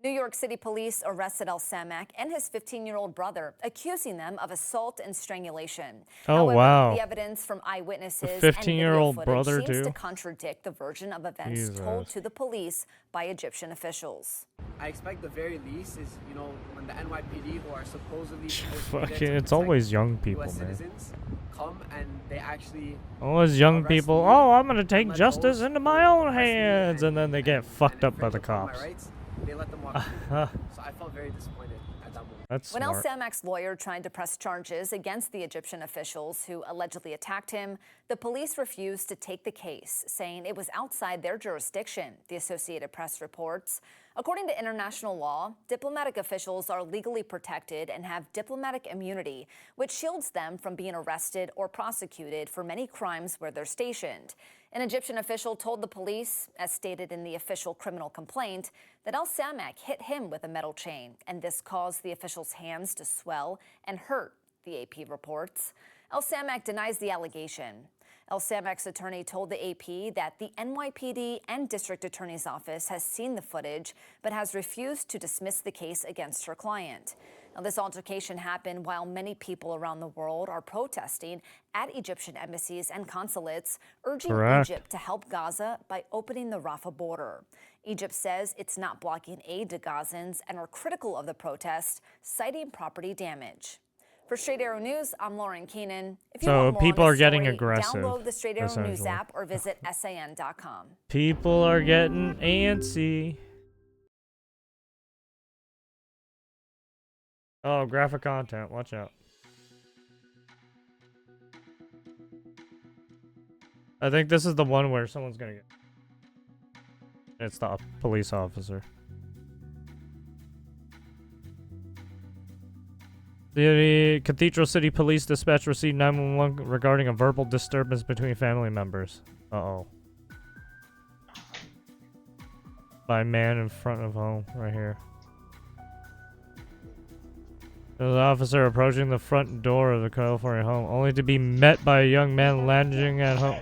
New York City police arrested Al Samak and his 15-year-old brother, accusing them of assault and strangulation. Oh, However, wow. the evidence from eyewitnesses A and video 15-year-old footage brother, seems too? to contradict the version of events told to the police by Egyptian officials. I expect the very least is, you know, when the NYPD, who are supposedly Fucking, it's always young people, US man. citizens, come and they actually Always young arrest people. me Oh, I'm gonna take let justice those into my own arrest me hands, and then they get fucked up by the upon my cops. rights, they let them walk through. So I felt very disappointed at that moment. That's When Al smart. Samak's lawyer tried to press charges against the Egyptian officials who allegedly attacked him, the police refused to take the case, saying it was outside their jurisdiction, the Associated Press reports. According to international law, diplomatic officials are legally protected and have diplomatic immunity, which shields them from being arrested or prosecuted for many crimes where they're stationed. An Egyptian official told the police, as stated in the official criminal complaint, that Al Samak hit him with a metal chain, and this caused the official's hands to swell and hurt, the AP reports. Al Samak denies the allegation. Al Samak's attorney told the AP that the NYPD and District Attorney's Office has seen the footage, but has refused to dismiss the case against her client. Now, this altercation happened while many people around the world are protesting at Egyptian embassies and consulates, urging Egypt to help Gaza by opening the Rafah border. Egypt says it's not blocking aid to Gazans and are critical of the protest, citing property damage. For Straight Arrow News, I'm Lauren Keenan. If you So want more people on are this getting story, aggressive, download the Straight Arrow News essentially. app or visit san.com. People are getting antsy. Oh, graphic content. Watch out. I think this is the one where someone's gonna get... It's the police officer. The Cathedral City Police Dispatch received 911 regarding a verbal disturbance between family members. Uh-oh. By a man in front of home, right here. There's an officer approaching the front door of the California home, only to be met by a young man lounging at home.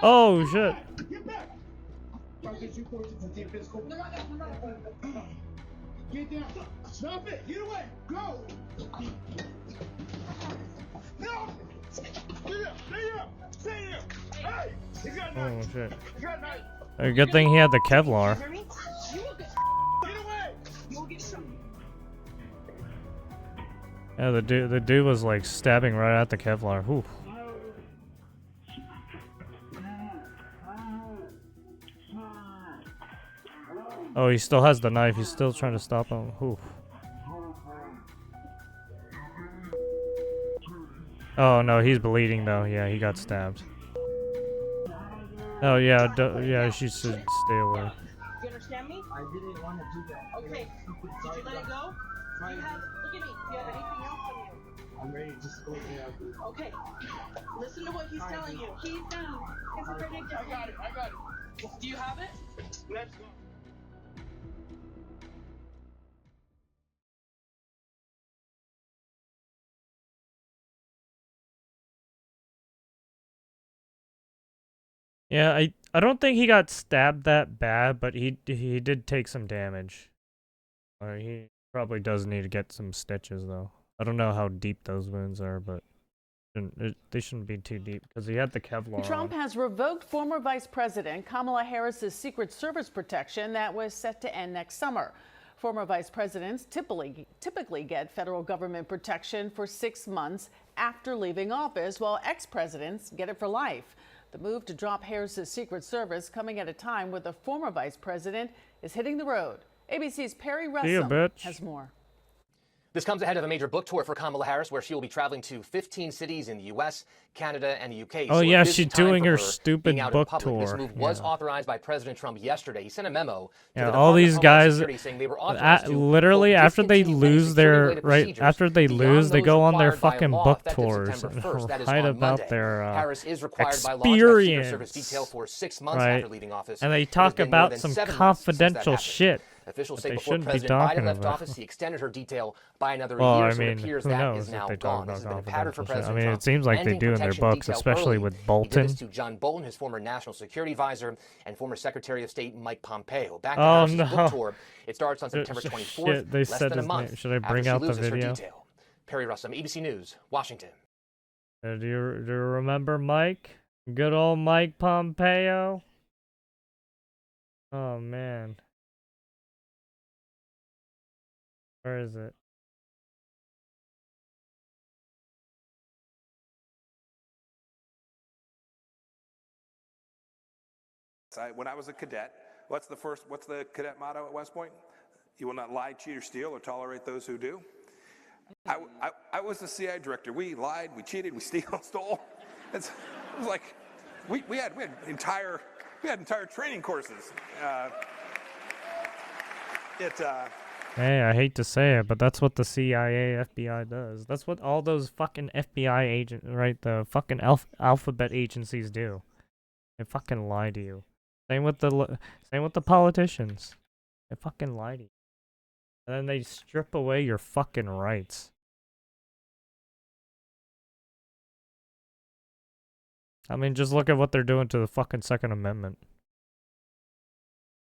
Oh shit. Get down. Stop it. Get away. Go. No. Stay here. Stay here. Stay here. Hey. He got a knife. Oh shit. He got a knife. A good thing he had the Kevlar. Get away. You'll get some. Yeah, the dude was like stabbing right at the Kevlar. Whew. Oh, he still has the knife. He's still trying to stop him. Whew. Oh no, he's bleeding though. Yeah, he got stabbed. Oh yeah, yeah, she should stay away. You understand me? I didn't want to do that. Okay. Did you let it go? Look at me. Do you have anything else on you? I'm ready to just go there. Okay. Listen to what he's telling you. He's down. It's a predictor. I got it. I got it. Do you have it? Let's go. Yeah, I don't think he got stabbed that bad, but he did take some damage. He probably does need to get some stitches though. I don't know how deep those wounds are, but they shouldn't be too deep because he had the Kevlar Trump on. has revoked former Vice President Kamala Harris's Secret Service protection that was set to end next summer. Former vice presidents typically get federal government protection for 6 months after leaving office, while ex-presidents get it for life. The move to drop Harris's Secret Service coming at a time where the former vice president is hitting the road. ABC's Perry Russell has more. This comes ahead of a major book tour for Kamala Harris, where she will be traveling to 15 cities in the U.S., Canada, and the U.K. Oh, So yeah, a busy she's time doing for her her stupid being out book in public. This tour. move was Yeah. authorized by President Trump yesterday. He sent a memo to Yeah, the all Department these of Homeland guys, Security saying they were authorized to, literally quote, after they discontinue any lose their security-related procedures after they beyond lose, they those go on their required by fucking law book effective tours September and 1st. That is write on about Monday. their Harris is required by law to have Secret Service experience. detail for 6 months Right. after leaving office. And they It has talk been more about than some 7 months since that confidential happened. shit Officials that say they before shouldn't be President talking Biden left about. office, he extended her detail by another Well, year, I so it mean, appears who that knows is if now they gone. talk This has about been a pattern for confidential shit. I President mean, Trump. it seems like they ending do in their protection books, detail especially early. with He did Bolton. this to John Bolton, his former national security advisor, and former Secretary of State Mike Pompeo. Back to Oh, Harris's no. book tour. It starts on September 24th, Shit, they less said than a his month name. Should I after bring she out the loses her video? detail. Perry Russell, ABC News, Washington. Do you remember Mike? Good old Mike Pompeo? Oh, man. Where is it? When I was a cadet, what's the cadet motto at West Point? You will not lie, cheat, or steal, or tolerate those who do. I was the CIA director. We lied, we cheated, we stole. It was like we had entire training courses. Hey, I hate to say it, but that's what the CIA, FBI does. That's what all those fucking FBI agents, right? The fucking alphabet agencies do. They fucking lie to you. Same with the politicians. They fucking lie to you. And then they strip away your fucking rights. I mean, just look at what they're doing to the fucking Second Amendment.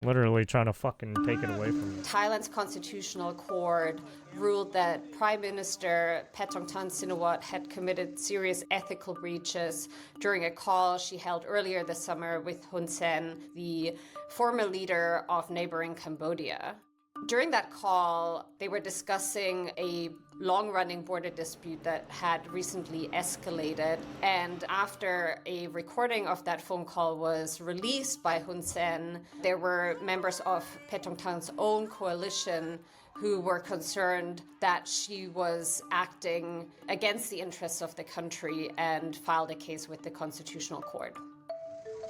Literally trying to fucking take it away from you. Thailand's constitutional court ruled that Prime Minister Paetongtarn Shinawatra had committed serious ethical breaches during a call she held earlier this summer with Hun Sen, the former leader of neighboring Cambodia. During that call, they were discussing a long-running border dispute that had recently escalated. And after a recording of that phone call was released by Hun Sen, there were members of Paetongtarn's own coalition who were concerned that she was acting against the interests of the country and filed a case with the Constitutional Court.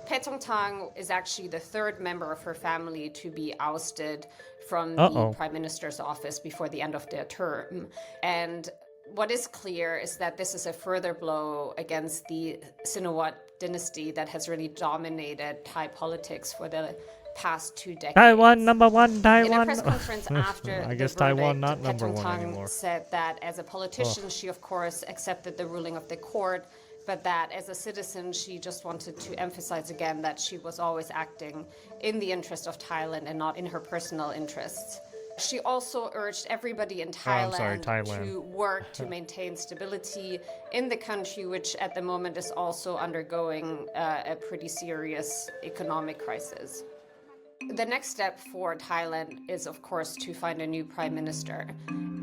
Paetongtarn is actually the third member of her family to be ousted from the Prime Minister's office before the end of their term. And what is clear is that this is a further blow against the Shinawatra dynasty that has really dominated Thai politics for the past 2 decades. Taiwan #1, Taiwan. In a press conference after I guess the Taiwan verdict, not #1 Paetongtarn anymore. said that as a politician, she of course accepted the ruling of the court, but that as a citizen, she just wanted to emphasize again that she was always acting in the interest of Thailand and not in her personal interests. She also urged everybody in Thailand to work to maintain stability in the country, which at the moment is also undergoing a pretty serious economic crisis. The next step for Thailand is, of course, to find a new prime minister.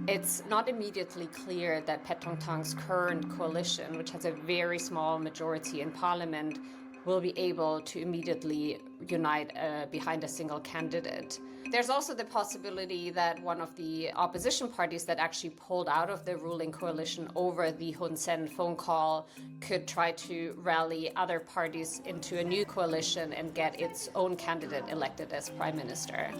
It's not immediately clear that Paetongtarn's current coalition, which has a very small majority in parliament, will be able to immediately unite behind a single candidate. There's also the possibility that one of the opposition parties that actually pulled out of the ruling coalition over the Hun Sen phone call could try to rally other parties into a new coalition and get its own candidate elected as prime minister.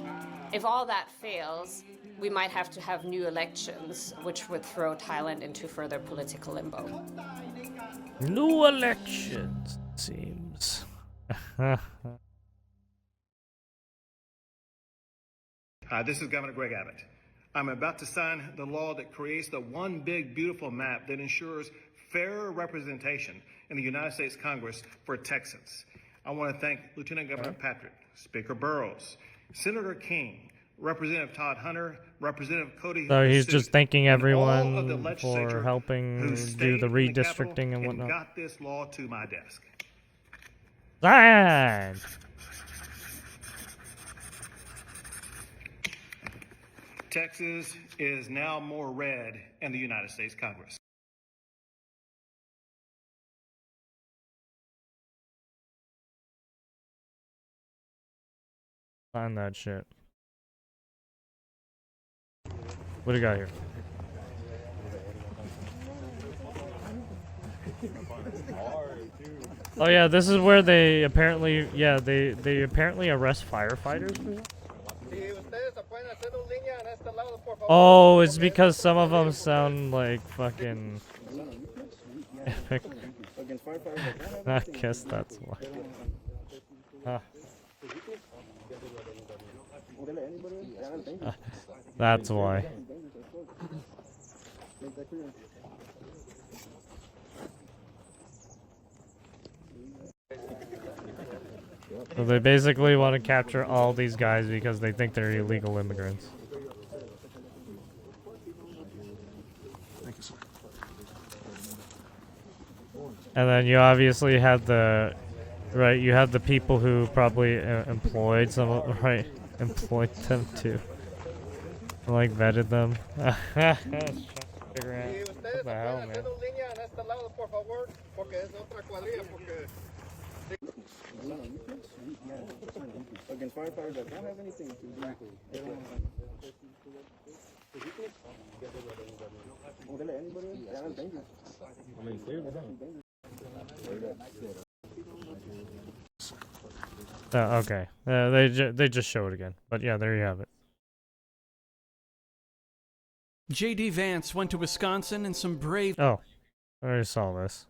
If all that fails, we might have to have new elections, which would throw Thailand into further political limbo. New elections, it seems. This is Governor Greg Abbott. I'm about to sign the law that creates the one big, beautiful map that ensures fairer representation in the United States Congress for Texans. I want to thank Lieutenant Governor Patrick, Speaker Burrows, Senator King, Representative Todd Hunter, Representative Cody. So he's just thanking everyone all of the for helping who do the stayed in redistricting and Capitol whatnot. got this law to my desk. Sign! Texas is now more red in the United States Congress. Sign that shit. What do you got here? Oh yeah, this is where they apparently, they apparently arrest firefighters. Oh, it's because some of them sound like fucking epic. I guess that's why. Huh. That's why. So they basically want to capture all these guys because they think they're illegal immigrants. Thank you, sir. And then you obviously have the, right, you have the people who probably employed some, employed them too. Like vetted them. Figure out what the hell, man. Okay. They just show it again. But yeah, there you have it. J.D. Vance went to Wisconsin and some brave... Oh, I already saw this.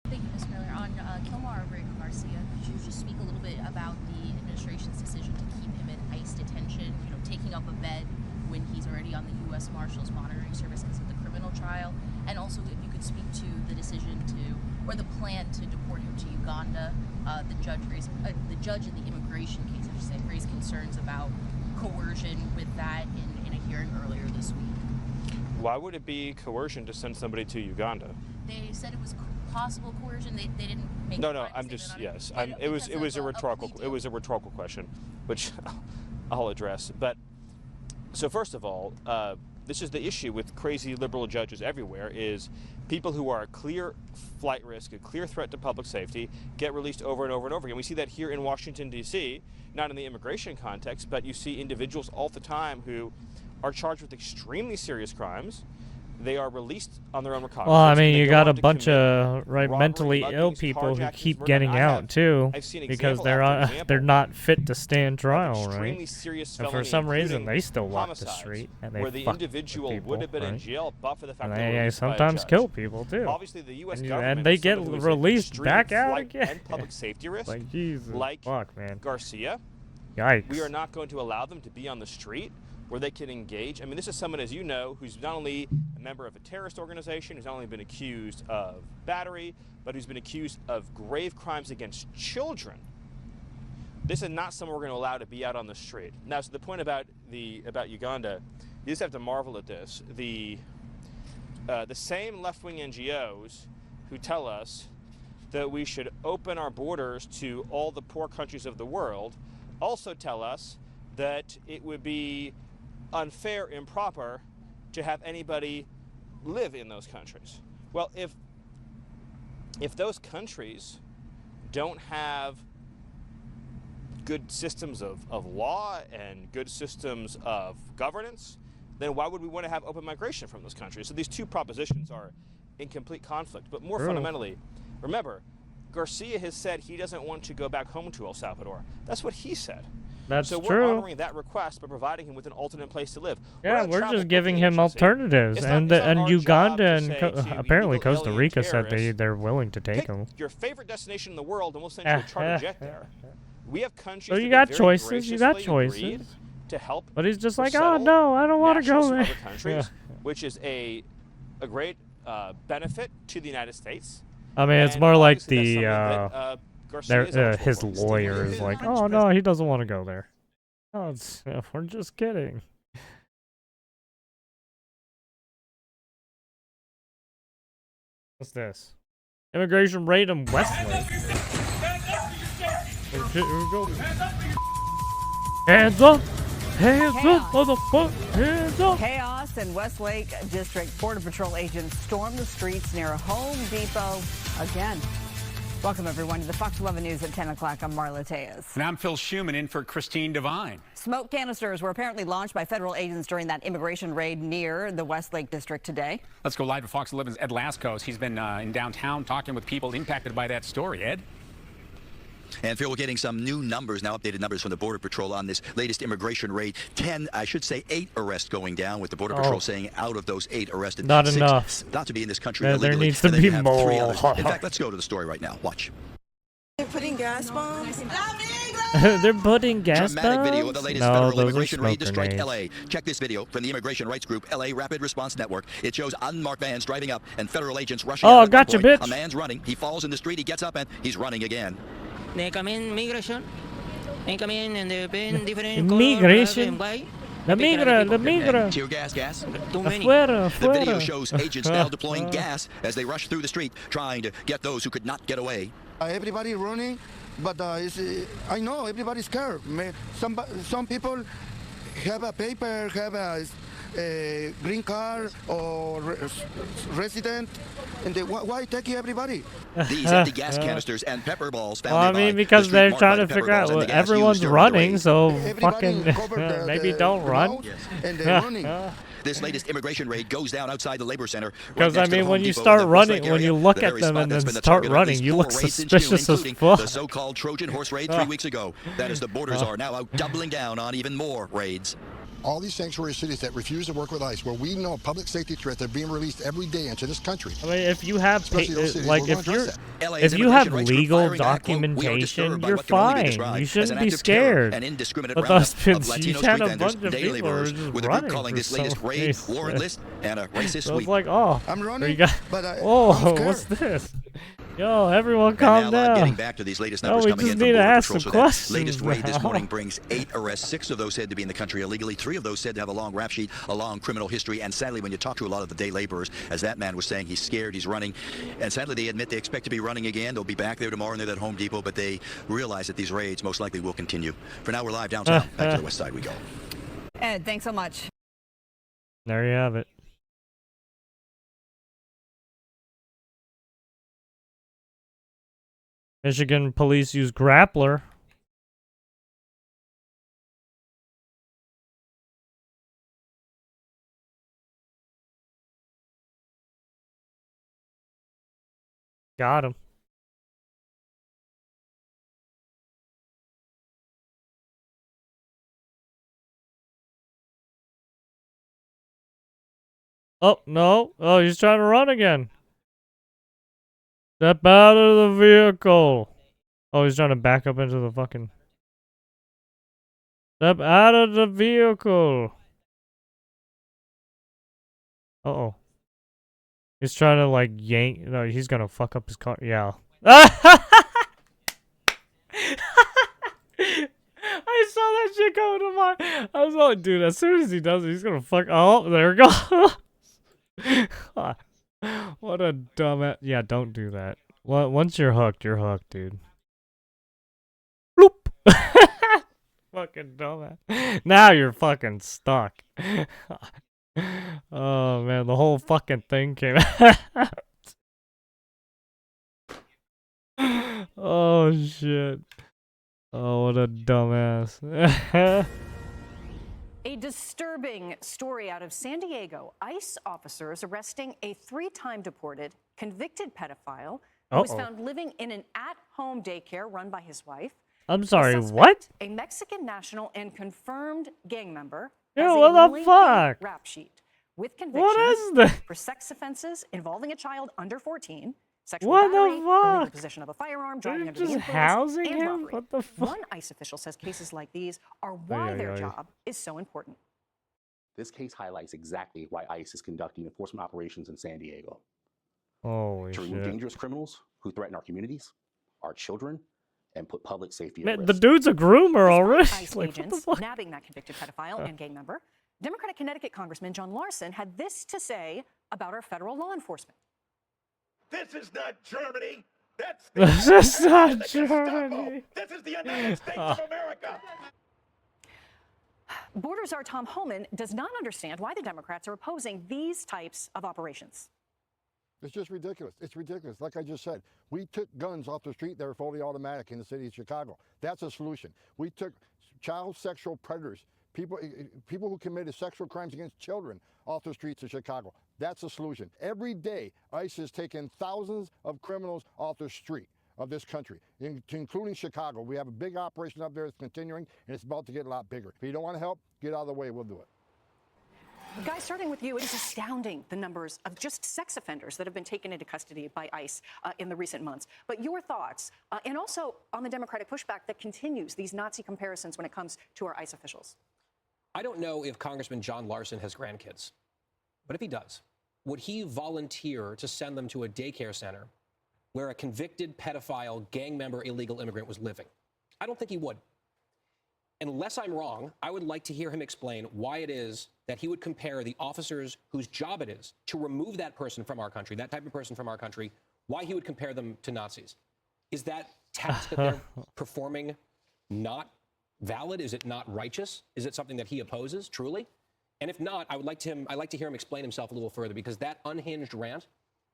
Thank you, Ms. Miller. On Kilmar Garcia, could you just speak a little bit about the administration's decision to keep him in ICE detention, you know, taking up a bed when he's already on the U.S. Marshals monitoring service because of the criminal trial? And also, if you could speak to the decision to, or the plan to deport him to Uganda. The judge in the immigration case, I should say, raised concerns about coercion with that in a hearing earlier this week. Why would it be coercion to send somebody to Uganda? They said it was possible coercion. They didn't make. No. I'm just yes. It was a rhetorical question, which I'll address. But so first of all, this is the issue with crazy liberal judges everywhere: is people who are a clear flight risk, a clear threat to public safety, get released over and over and over again. We see that here in Washington, D.C., not in the immigration context, but you see individuals all the time who are charged with extremely serious crimes. They are released on their own recognizance. Well, I mean, you got a bunch of mentally ill people who keep getting out too because they're not fit to stand trial, right? And for some reason, they still walk the street and they where the fuck individual with people, would have been in right? jail, but for the fact And that they they were sometimes kill people too. Obviously, the U.S. And government they is get someone who is an released extreme back out flight again. and public safety risk, Like Jesus, fuck, man. Garcia. Yikes. We are not going to allow them to be on the street where they can engage. I mean, this is someone, as you know, who's not only a member of a terrorist organization, who's not only been accused of battery, but who's been accused of grave crimes against children. This is not someone we're going to allow to be out on the street. Now, so the point about Uganda, you just have to marvel at this. The same left-wing NGOs who tell us that we should open our borders to all the poor countries of the world also tell us that it would be unfair, improper to have anybody live in those countries. Well, if those countries don't have good systems of law and good systems of governance, then why would we want to have open migration from those countries? So these two propositions are in complete conflict. But more fundamentally, remember, Garcia has said he doesn't want to go back home to El Salvador. That's what he said. That's so true. we're honoring that request by providing him with an alternate place to live. Yeah, we're just giving him alternatives, and Uganda and apparently Costa Rica said they're willing to take him. Your favorite destination in the world, and we'll send you a charter jet there. We have countries. So you got choices. You got choices. To help, but he's just like, oh no, I don't want to go there. Countries, which is a great benefit to the United States. I mean, it's more like the his lawyer is like, oh no, he doesn't want to go there. Oh, we're just kidding. What's this? Immigration raid in Westlake. Hands up! Hands up, motherfucker! Hands up! Chaos in Westlake District. Border Patrol agents stormed the streets near Home Depot again. Welcome, everyone, to the Fox 11 News at 10 o'clock. I'm Marla Tejas. And I'm Phil Schuman in for Christine Devine. Smoke canisters were apparently launched by federal agents during that immigration raid near the Westlake district today. Let's go live to Fox 11's Ed Lascos. He's been in downtown talking with people impacted by that story. Ed? And Phil, we're getting some new numbers, now updated numbers from the Border Patrol on this latest immigration raid. 8 arrests going down, with the Border Patrol saying out of those 8 arrested, Not 6 enough. not to be in this country Yeah, illegally. there needs to and then be you have more. 3 others. In fact, let's go to the story right now. Watch. They're putting gas bombs? They're putting gas Dramatic video of the bombs? latest No, federal those are immigration raid to smoke strike grenades. L.A. Check this video from the immigration rights group LA Rapid Response Network. It shows unmarked vans driving up and federal agents rushing Oh, out at gotcha, gunpoint. bitch. A man's running. He falls in the street. He gets up and he's running again. They come in migration. They come in and they've been different Immigration. color, The migra. Tear gas. Too many. Afuera, The video afuera. shows agents now deploying gas as they rush through the street, trying to get those who could not get away. Everybody running, but I know everybody's scared. Some people have a paper, have a green card or resident, and why take everybody? These empty gas canisters and pepper balls found Well, I nearby. mean, because The street they're marked trying by to pepper figure out balls and what the gas everyone's used during the running, raid. so Everybody fucking covered maybe don't run. And they're running. This latest immigration raid goes down outside the labor center. Because right I next to the mean, Home when you Depot in start the running, Westlake when you area, look the at very them spot and that's then been the start target of at running, least you 4 look raids since suspicious June, as including fuck. the so-called Trojan horse raid 3 weeks ago. That is, the borders are now out doubling down on even more raids. All these sanctuary cities that refuse to work with ICE, where we know public safety threats are being released every day into this country. I mean, if you have Especially those cities, like we're if gonna you're address LA's if you have immigration rights group legal firing back, quote, "We are documentation, disturbed by you're what can only be fine. described You as shouldn't an be act of terror, scared. an indiscriminate But roundup those of Latino you had street a vendors, bunch of day people who were laborers, just with the group running calling for this latest some raid reason. warrantless and a racist So it's sweep. like, oh, I'm there running, you go. but I'm Oh, scared. what's this? Yo, everyone, And calm now, down. getting back to these latest No, numbers we coming just in need from to Border ask Patrol. some So that questions latest raid this now. morning brings 8 arrests. 6 of those said to be in the country illegally. 3 of those said to have a long rap sheet, a long criminal history. And sadly, when you talk to a lot of the day laborers, as that man was saying, he's scared, he's running. And sadly, they admit they expect to be running again. They'll be back there tomorrow near that Home Depot, but they realize that these raids most likely will continue. For now, we're live downtown. Back to the west side we go. Ed, thanks so much. There you have it. Michigan police use grappler. Got him. Oh, no. Oh, he's trying to run again. Step out of the vehicle. Oh, he's trying to back up into the fucking... Step out of the vehicle. Uh-oh. He's trying to, like, yank... No, he's gonna fuck up his car. Yeah. I saw that shit going to my... I was like, dude, as soon as he does it, he's gonna fuck... Oh, there we go. What a dumbass. Yeah, don't do that. Once you're hooked, dude. Bloop. Fucking dumbass. Now you're fucking stuck. Oh, man, the whole fucking thing came out. Oh, shit. Oh, what a dumbass. A disturbing story out of San Diego. ICE officers arresting a 3-time deported, convicted pedophile who was found living in an at-home daycare run by his wife. I'm sorry, The suspect, what? A Mexican national and confirmed gang member. Yeah, has a what the lengthy fuck? Rap sheet with What convictions is this? for sex offenses involving a child under 14. Sexual What the battery, illegal fuck? possession of a firearm, driving under just the influence, housing and him? robbery. What the fuck? One ICE official says cases like these are why Ay, their ay, ay. job is so important. This case highlights exactly why ICE is conducting enforcement operations in San Diego. Holy to remove shit. dangerous criminals who threaten our communities, our children, and put public safety at Man, risk. the dude's a groomer already. ICE Like, what the agents fuck? nabbing that convicted pedophile and gang member. Democratic Connecticut Congressman John Larson had this to say about our federal law enforcement. This is not Germany. That's This is not the Gestapo. Germany. This is the United States of America. Border czar Tom Homan does not understand why the Democrats are opposing these types of operations. It's just ridiculous. It's ridiculous. Like I just said, we took guns off the street that were fully automatic in the city of Chicago. That's a solution. We took child sexual predators, people who committed sexual crimes against children off the streets of Chicago. That's a solution. Every day, ICE is taking thousands of criminals off the street of this country, including Chicago. We have a big operation up there that's continuing, and it's about to get a lot bigger. If you don't want to help, get out of the way. We'll do it. Guys, starting with you, it is astounding the numbers of just sex offenders that have been taken into custody by ICE in the recent months. But your thoughts, and also on the Democratic pushback that continues, these Nazi comparisons when it comes to our ICE officials. I don't know if Congressman John Larson has grandkids, but if he does, would he volunteer to send them to a daycare center where a convicted pedophile, gang member, illegal immigrant was living? I don't think he would. Unless I'm wrong, I would like to hear him explain why it is that he would compare the officers whose job it is to remove that person from our country, that type of person from our country, why he would compare them to Nazis. Is that task that they're performing not valid? Is it not righteous? Is it something that he opposes, truly? And if not, I'd like to hear him explain himself a little further, because that unhinged rant,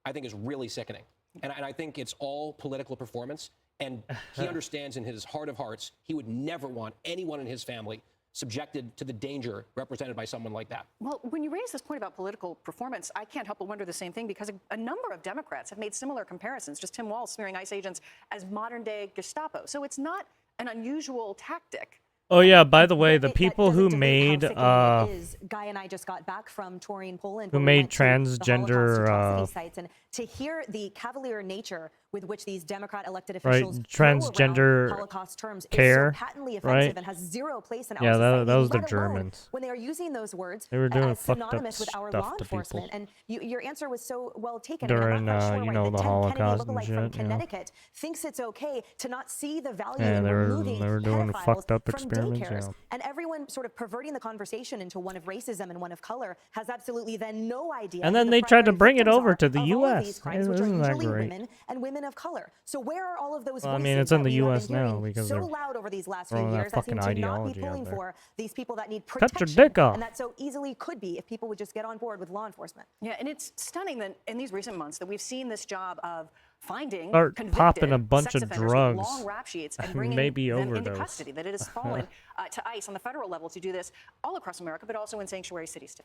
I think, is really sickening. And I think it's all political performance. And he understands in his heart of hearts, he would never want anyone in his family subjected to the danger represented by someone like that. Well, when you raise this point about political performance, I can't help but wonder the same thing, because a number of Democrats have made similar comparisons. Just Tim Walz smearing ICE agents as modern-day Gestapo. So it's not an unusual tactic. Oh yeah, by the way, the people who made Guy and I just got back from touring Poland, who made transgender sites, and to hear the cavalier nature with which these Democrat elected right, officials transgender Holocaust terms care, is so patently offensive right? and has zero place in yeah, our society. that was the let alone Germans. When they are using those words They were doing as fucked up synonymous with our stuff law to enforcement. people. And your answer was so well taken. During, and I'm not quite sure you why know, the the Ted Holocaust Kennedy lookalike and from shit, you know. Connecticut thinks it's okay to not see the value Yeah, in they removing were doing pedophiles fucked up from experiments. daycares. Yeah. And everyone sort of perverting the conversation into one of racism and one of color has absolutely then no idea. And who then the they tried to primary bring it victims over are to the of all of U.S. these crimes, which are Isn't that usually great? women and women of color. So where are all of those Well, I voices mean, it's in that the we have U.S. been now hearing because so they're loud over these last few throwing that years that seem fucking to not be ideology out pulling there. for these people that need Cut protection? your dick off. And that so easily could be if people would just get on board with law enforcement. Yeah, and it's stunning that in these recent months that we've seen this job of finding Start convicted popping a bunch sex of offenders with drugs. long rap sheets and bringing Maybe them into overdose. custody. That it has fallen to ICE on the federal level to do this all across America, but also in sanctuary cities too.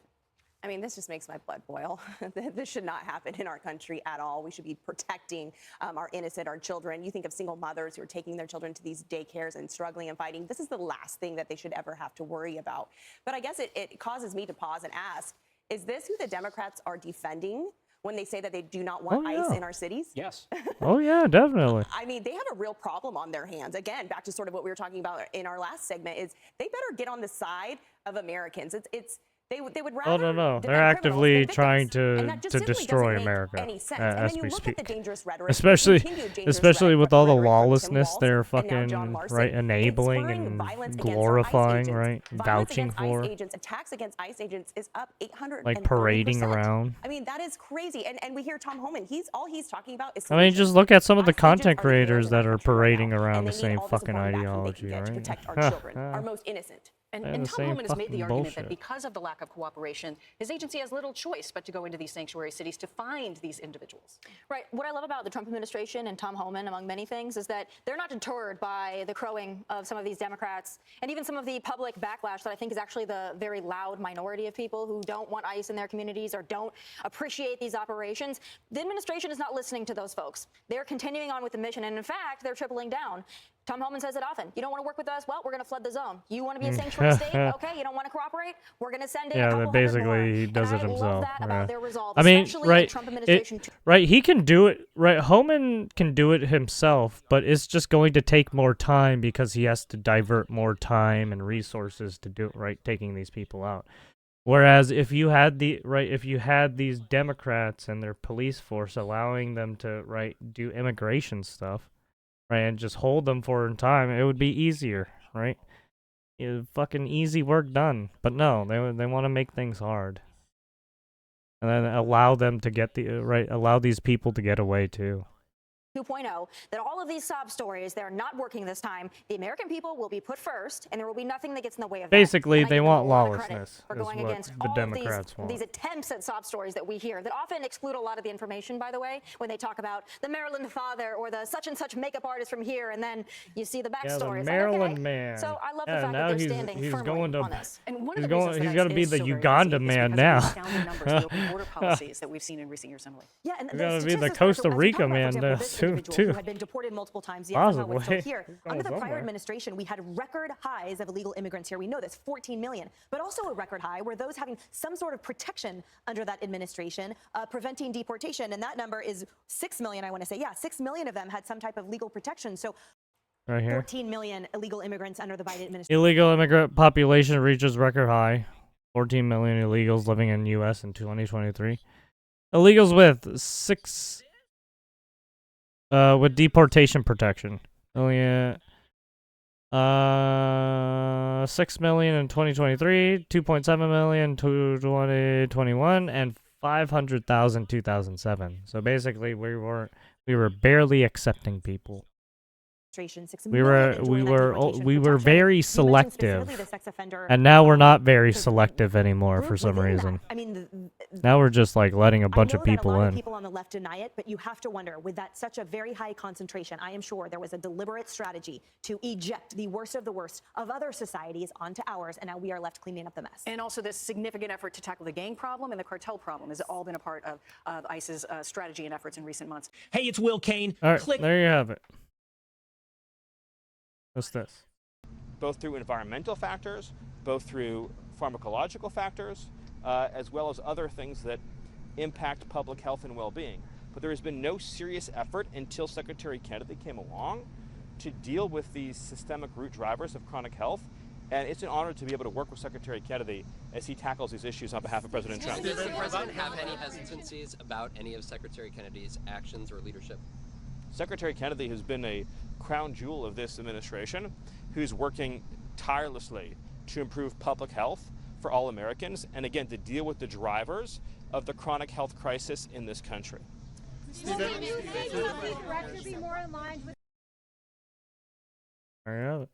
I mean, this just makes my blood boil. This should not happen in our country at all. We should be protecting our innocent, our children. You think of single mothers who are taking their children to these daycares and struggling and fighting. This is the last thing that they should ever have to worry about. But I guess it causes me to pause and ask, is this who the Democrats are defending when they say that they do not want ICE in our cities? Yes. Oh yeah, definitely. I mean, they have a real problem on their hands. Again, back to sort of what we were talking about in our last segment, is they better get on the side of Americans. They would rather. Oh no, they're defend actively criminals than trying victims. And to that just simply destroy doesn't make America any sense. as And then we you look speak. at the dangerous rhetoric, Especially, the continued dangerous especially with all the rhetoric from Tim lawlessness Walz they're and now John fucking Larson. right It's enabling spurring and violence against our ICE glorifying, agents. right, Violence vouching against for, ICE agents, attacks against ICE agents is up 830%. like parading around. I mean, that is crazy. And we hear Tom Homan. All he's talking about is. I mean, just look at some of the ICE agents content are the creators heroes that in our are country right parading now, around and the they need same all the fucking support and backing they ideology, can get to right? protect our children, our most innocent. And And the Tom same Homan has made the fucking argument that bullshit. because of the lack of cooperation, his agency has little choice but to go into these sanctuary cities to find these individuals. Right. What I love about the Trump administration and Tom Homan, among many things, is that they're not deterred by the crowing of some of these Democrats and even some of the public backlash that I think is actually the very loud minority of people who don't want ICE in their communities or don't appreciate these operations. The administration is not listening to those folks. They're continuing on with the mission, and in fact, they're tripling down. Tom Homan says it often. You don't want to work with us? Well, we're going to flood the zone. You want to be a sanctuary state? Okay, you don't want to cooperate? We're going to send in a couple Yeah, hundred basically more. he does And it I love himself. that about their resolve, I mean, especially right? the Trump administration. Right, he can do it. Right, Homan can do it himself, but it's just going to take more time because he has to divert more time and resources to do it. Right, taking these people out. Whereas if you had these Democrats and their police force allowing them to do immigration stuff, right, and just hold them for a time, it would be easier, right? Fucking easy work done. But no, they want to make things hard, and then allow them to get allow these people to get away too. 2.0, that all of these sob stories, they're not working this time. The American people will be put first, and there will be nothing that gets in the way of that. Basically, And I they give them want a lot of credit lawlessness, for is going what against the all Democrats of want. these attempts at sob stories that we hear that often exclude a lot of the information, by the way, when they talk about the Maryland father or the such and such makeup artist from here, and then you see the backstory. Yeah, the It's Maryland like, okay. man. So I love the Yeah, fact now that they're standing he's firmly going to, on this. And one he's of the reasons going, that he's got to ICE be is the so very Uganda busy is man because now. of the astounding numbers of open border policies that we've seen in recent years, Emily. Yeah, and He's got to be the statistics Costa are- as we Rica talk about, for man example, now this soon, individual too. who had been deported multiple times, yet somehow was still Possibly. here. He's going Under the prior somewhere. administration, we had record highs of illegal immigrants here. We know this, 14 million, but also a record high were those having some sort of protection under that administration, preventing deportation, and that number is 6 million, I want to say. Yeah, 6 million of them had some type of legal protection. So Right here. 14 million illegal immigrants under the Biden administration. Illegal immigrant population reaches record high. 14 million illegals living in U.S. in 2023. Illegals with deportation protection. 6 million in 2023, 2.7 million in 2021, and 500,000 2007. So basically, we were barely accepting people. We were very selective, and now we're not very selective anymore for some reason. I mean, Now we're just like letting a bunch of people a lot in. of people on the left deny it, but you have to wonder, with that such a very high concentration, I am sure there was a deliberate strategy to eject the worst of the worst of other societies onto ours, and now we are left cleaning up the mess. And also this significant effort to tackle the gang problem and the cartel problem has all been a part of ICE's strategy and efforts in recent months. Hey, it's Will Kane. All right, there you have it. What's this? Both through environmental factors, both through pharmacological factors, as well as other things that impact public health and well-being. But there has been no serious effort until Secretary Kennedy came along to deal with these systemic root drivers of chronic health. And it's an honor to be able to work with Secretary Kennedy as he tackles these issues on behalf of President Trump. Does the president have any hesitancies about any of Secretary Kennedy's actions or leadership? Secretary Kennedy has been a crown jewel of this administration, who's working tirelessly to improve public health for all Americans, and again, to deal with the drivers of the chronic health crisis in this country. There you have it.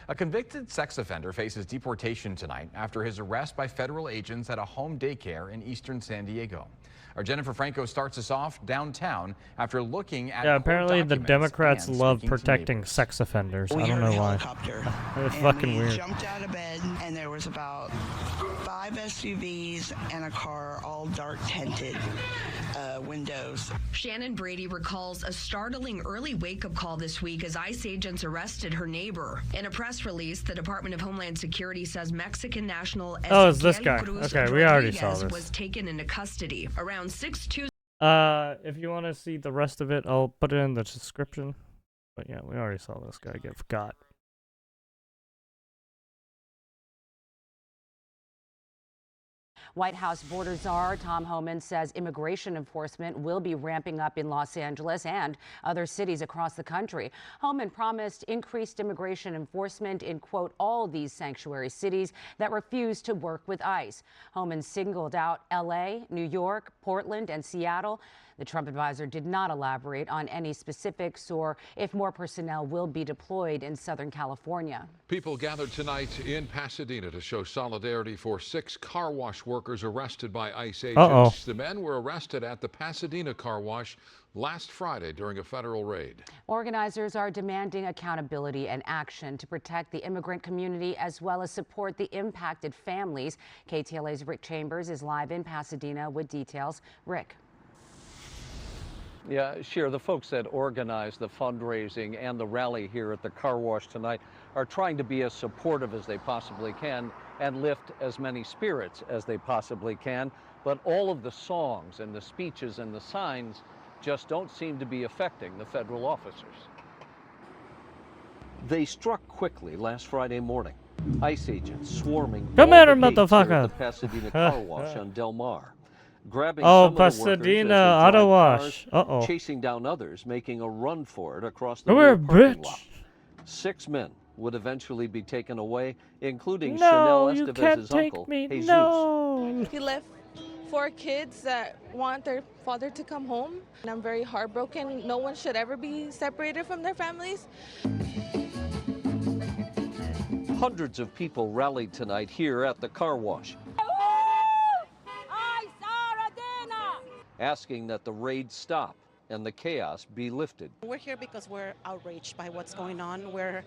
A convicted sex offender faces deportation tonight after his arrest by federal agents at a home daycare in eastern San Diego. Our Jennifer Franco starts us off downtown after looking at apparently the Democrats love protecting sex offenders. I don't know why. It's fucking weird. Jumped out of bed, and there was about 5 SUVs and a car, all dark tinted windows. Shannon Brady recalls a startling early wake-up call this week as ICE agents arrested her neighbor. In a press release, the Department of Homeland Security says Mexican national it's this guy. Okay, we already saw this. Was taken into custody around 6/2. If you want to see the rest of it, I'll put it in the description. But yeah, we already saw this guy get got. White House border czar Tom Homan says immigration enforcement will be ramping up in Los Angeles and other cities across the country. Homan promised increased immigration enforcement in, quote, all these sanctuary cities that refuse to work with ICE. Homan singled out L.A., New York, Portland, and Seattle. The Trump advisor did not elaborate on any specifics or if more personnel will be deployed in Southern California. People gathered tonight in Pasadena to show solidarity for 6 car wash workers arrested by ICE agents. The men were arrested at the Pasadena car wash last Friday during a federal raid. Organizers are demanding accountability and action to protect the immigrant community as well as support the impacted families. KTLA's Rick Chambers is live in Pasadena with details. Rick. Yeah, sure. The folks that organize the fundraising and the rally here at the car wash tonight are trying to be as supportive as they possibly can and lift as many spirits as they possibly can. But all of the songs and the speeches and the signs just don't seem to be affecting the federal officers. They struck quickly last Friday morning. ICE agents swarming Come all here, the gates here motherfucker. at the Pasadena car wash on Del Mar. Grabbing Oh, some of the workers as they Pasadena drive auto cars, wash. chasing down others, making a run for it across the Come rear here, parking bitch. lot. 6 men would eventually be taken away, including No, Chanel you can't Estevez's take uncle, me. Jesus. No. He left 4 kids that want their father to come home. And I'm very heartbroken. No one should ever be separated from their families. Hundreds of people rallied tonight here at the car wash, asking that the raid stop and the chaos be lifted. We're here because we're outraged by what's going on. We're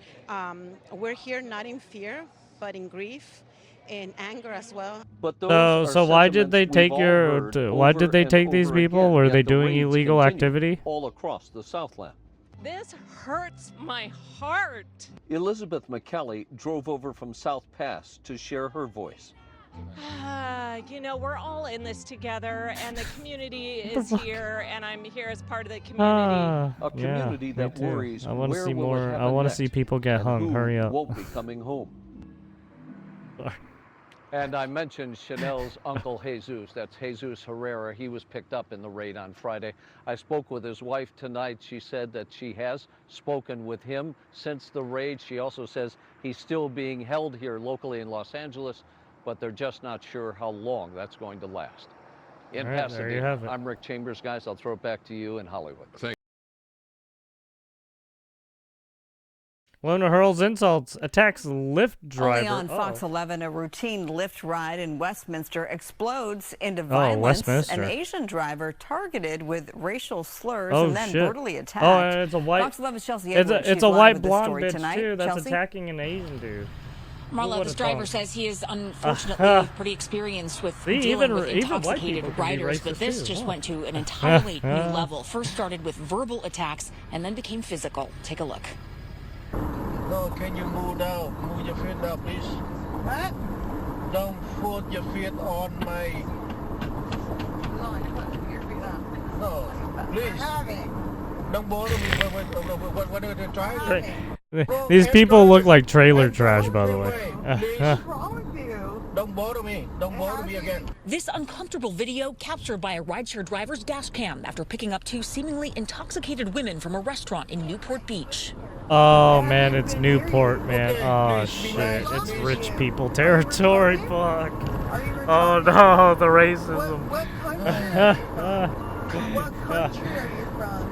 here not in fear, but in grief, in anger as well. But those So are why did they sentiments take we've all your? heard Why did over they and take these over people? again, Were yet they the doing raids illegal continue activity? all across the Southland? This hurts my heart. Elizabeth McKelly drove over from South Pass to share her voice. You know, we're all in this together, and the community is here, and I'm here as part of the community. A community yeah, that me too. worries I want to where see will more. it happen I want to next, see people get and hung. who Hurry up. won't be coming home. And I mentioned Chanel's uncle Jesus. That's Jesus Herrera. He was picked up in the raid on Friday. I spoke with his wife tonight. She said that she has spoken with him since the raid. She also says he's still being held here locally in Los Angeles, but they're just not sure how long that's going to last. In All right, there you Pasadena, have it. I'm Rick Chambers, guys. I'll throw it back to you in Hollywood. Lona hurls insults, attacks Lyft driver. Only on Fox 11, a routine Lyft ride in Westminster explodes into Oh, violence. Westminster. An Asian driver targeted with racial slurs Oh, and then shit. brutally attacked. Oh, and it's a white. Fox 11's Chelsea It's Edwards. a She's white live with this blonde story bitch tonight. too. That's Chelsea? attacking an Asian dude. Marla, would've this driver thought? says he is unfortunately pretty experienced with See, dealing with even white intoxicated people can be riders, but racist this too. just Huh. went to an entirely new level. First started with verbal attacks and then became physical. Take a look. No, can you move down? Move your feet down, please. What? Don't put your feet on my... No, I didn't put your feet up. No, please. I have it. Don't bother me. What are you trying to... These people look like trailer trash, by the way. What's wrong with you? Don't bother me. Don't bother me again. This uncomfortable video captured by a rideshare driver's dash cam after picking up 2 seemingly intoxicated women from a restaurant in Newport Beach. Oh man, it's Newport, man. Oh shit, it's rich people territory. Fuck. Oh no, the racism. What country are you from?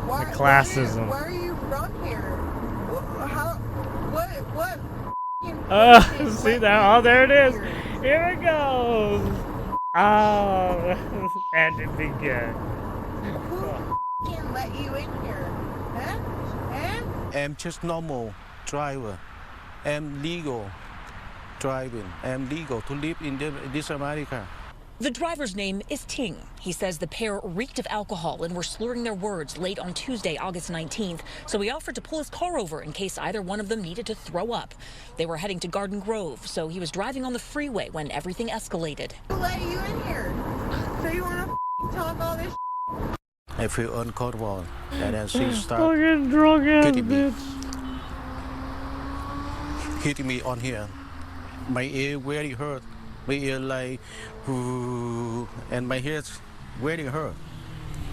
The classism. Where are you from here? What? See that? Oh, there it is. Here it goes. Oh, and it began. Who can let you in here? Huh? I'm just normal driver. I'm legal driving. I'm legal to live in this America. The driver's name is Ting. He says the pair reeked of alcohol and were slurring their words late on Tuesday, August 19th, so he offered to pull his car over in case either one of them needed to throw up. They were heading to Garden Grove, so he was driving on the freeway when everything escalated. Who let you in here? So you want to talk all this? I feel uncomfortable, and then she started Fucking drunk ass hitting me. bitch. Hitting me on here. My ear very hurt. My ear like, ooh, and my head's very hurt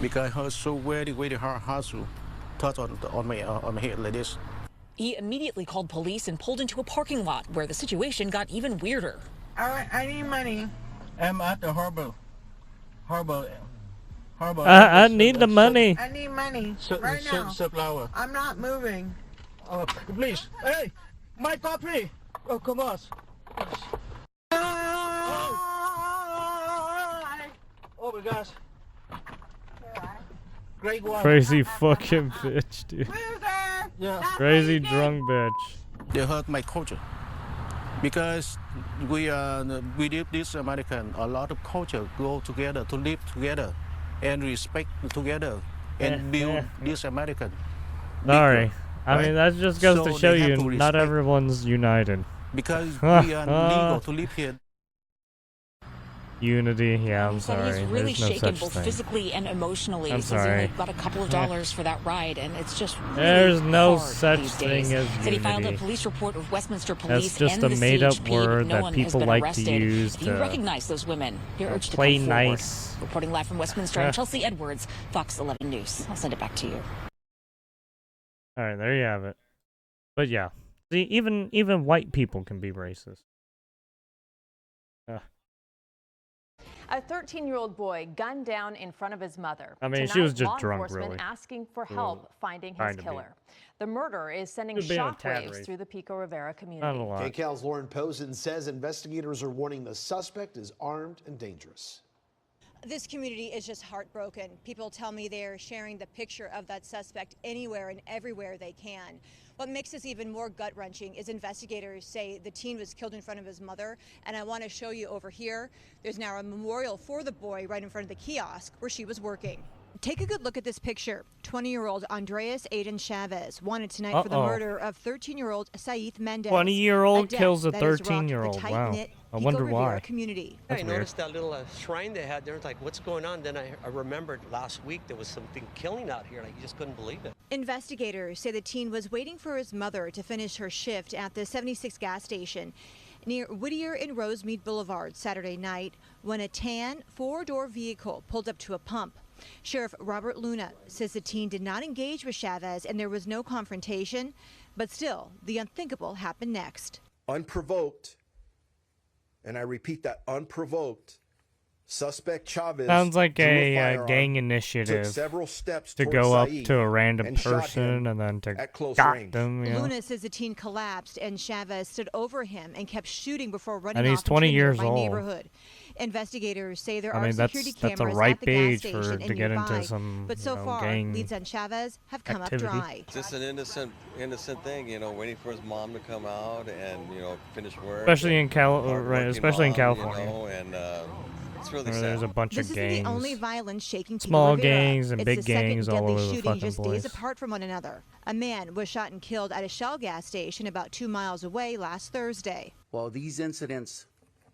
because it hurts so very hard to touch on my head like this. He immediately called police and pulled into a parking lot where the situation got even weirder. I need money. I'm at the harbor. I need the money. I need money right now. I'm not moving. Please. Hey, my puppy. Oh, come on. Oh my gosh. Great one. Crazy fucking bitch, dude. Yeah. Crazy drunk bitch. They hurt my culture because we live this American. A lot of culture go together to live together and respect together and build this American. Sorry. I right? mean, that just goes So to show they have you to not respect. everyone's united. Because we are legal to live here. Unity, yeah, I'm He said sorry. he's really There's no shaken such both thing. physically and emotionally. I'm He says he sorry. only got a couple of dollars for that ride, and it's just really There's no hard such these thing days. as Said he filed a unity. police report with Westminster That's Police just and a the made-up CHP, word but no that one people has been like to arrested. use If you to recognize those women, you're urged to play come forward. nice. Reporting live from Westminster, I'm Chelsea Edwards, Fox 11 News. I'll send it back to you. All right, there you have it. But yeah, see, even white people can be racist. A 13-year-old boy gunned down in front of his mother. I mean, Tonight, she was just law drunk, enforcement really. asking for help finding his Kind of killer. The murder is sending Could be on a tad shockwaves rate. through the Pico Rivera Not a community. lot. KCAL's Lauren Posen says investigators are warning the suspect is armed and dangerous. This community is just heartbroken. People tell me they're sharing the picture of that suspect anywhere and everywhere they can. What makes this even more gut-wrenching is investigators say the teen was killed in front of his mother, and I want to show you over here. There's now a memorial for the boy right in front of the kiosk where she was working. Take a good look at this picture. 20-year-old Andreas Aiden Chavez wanted tonight for the murder of 13-year-old Saith Mendez. 20-year-old kills a that has rocked the 13-year-old. Wow. tight-knit I Pico wonder Rivera why. community. I That's weird. noticed that little shrine they had there. It's like, what's going on? Then I remembered last week there was something killing out here. Like, you just couldn't believe it. Investigators say the teen was waiting for his mother to finish her shift at the 76 gas station near Whittier and Rosemead Boulevard Saturday night when a tan four-door vehicle pulled up to a pump. Sheriff Robert Luna says the teen did not engage with Chavez and there was no confrontation, but still, the unthinkable happened next. Unprovoked, and I repeat that, unprovoked, suspect Chavez Sounds like drew a firearm, gang took initiative several steps to towards go up Saeed to a random and shot person him and then to at close got range. them. You know? Luna says the teen collapsed and Chavez stood over him and kept shooting before running And he's off 20 into a years nearby old. neighborhood. Investigators say there I are mean, security that's a cameras ripe at the gas age station for and to get nearby, into some but so far gang leads on Chavez have come activity. up dry. Just an innocent thing, you know, waiting for his mom to come out and, you know, finish work. Especially in Hardworking especially in mom, California. You know, and it's really Where sad. there's a bunch This of isn't gangs. the only violence shaking Pico Small Rivera. gangs and It's big the second gangs all deadly over the shooting fucking just place. days apart from one another. A man was shot and killed at a Shell gas station about 2 miles away last Thursday. While these incidents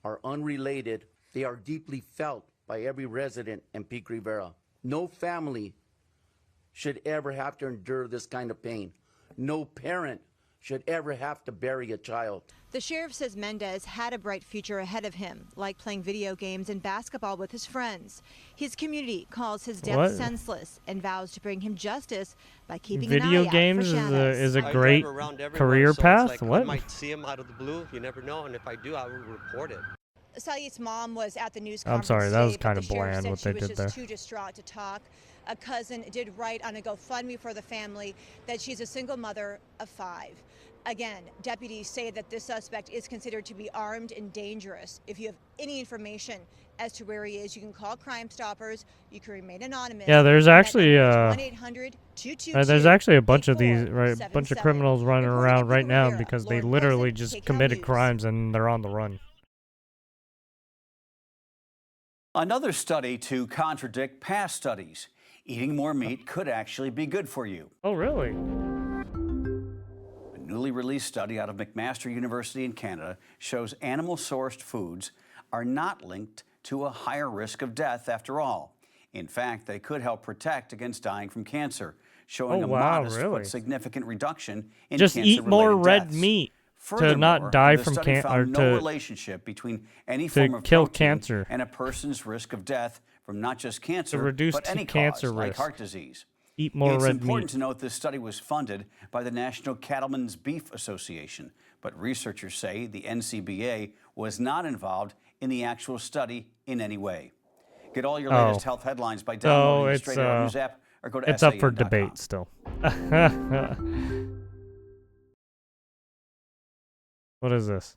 are unrelated, they are deeply felt by every resident in Pico Rivera. No family should ever have to endure this kind of pain. No parent should ever have to bury a child. The sheriff says Mendez had a bright future ahead of him, like playing video games and basketball with his friends. His community calls his death What? senseless and vows to bring him justice by keeping Video an eye games out for Chavez. is a I great drive around everywhere, career so path. it's like What? I might see him out of the blue. You never know, and if I do, I will report it. Saeed's mom was at the news I'm conference sorry, that was today, but kinda the sheriff bland said what she they was did just there. too distraught to talk. A cousin did write on a GoFundMe for the family that she's a single mother of 5. Again, deputies say that this suspect is considered to be armed and dangerous. If you have any information as to where he is, you can call Crime Stoppers. You can remain anonymous. Yeah, there's That actually number is 1-800-222. there's actually a bunch of these bunch of criminals running around right now because they literally just committed crimes and they're on the run. Another study to contradict past studies. Eating more meat could actually be good for you. Oh, really? A newly released study out of McMaster University in Canada shows animal-sourced foods are not linked to a higher risk of death after all. In fact, they could help protect against dying from cancer, showing Oh, a wow, modest really? but significant reduction in Just eat more cancer-related red deaths. meat to Furthermore, not die the from study cancer found or no to relationship between any to form of kill protein cancer. and a person's risk of death from not just cancer, reduce but any cancer cause, like risk. heart disease. Eat more It's red important meat. to note this study was funded by the National Cattlemen's Beef Association, but researchers say the NCBA was not involved in the actual study in any way. Get all your latest health headlines by downloading the it's Straight Arrow News app or go to it's up for SAN.com. debate still. What is this?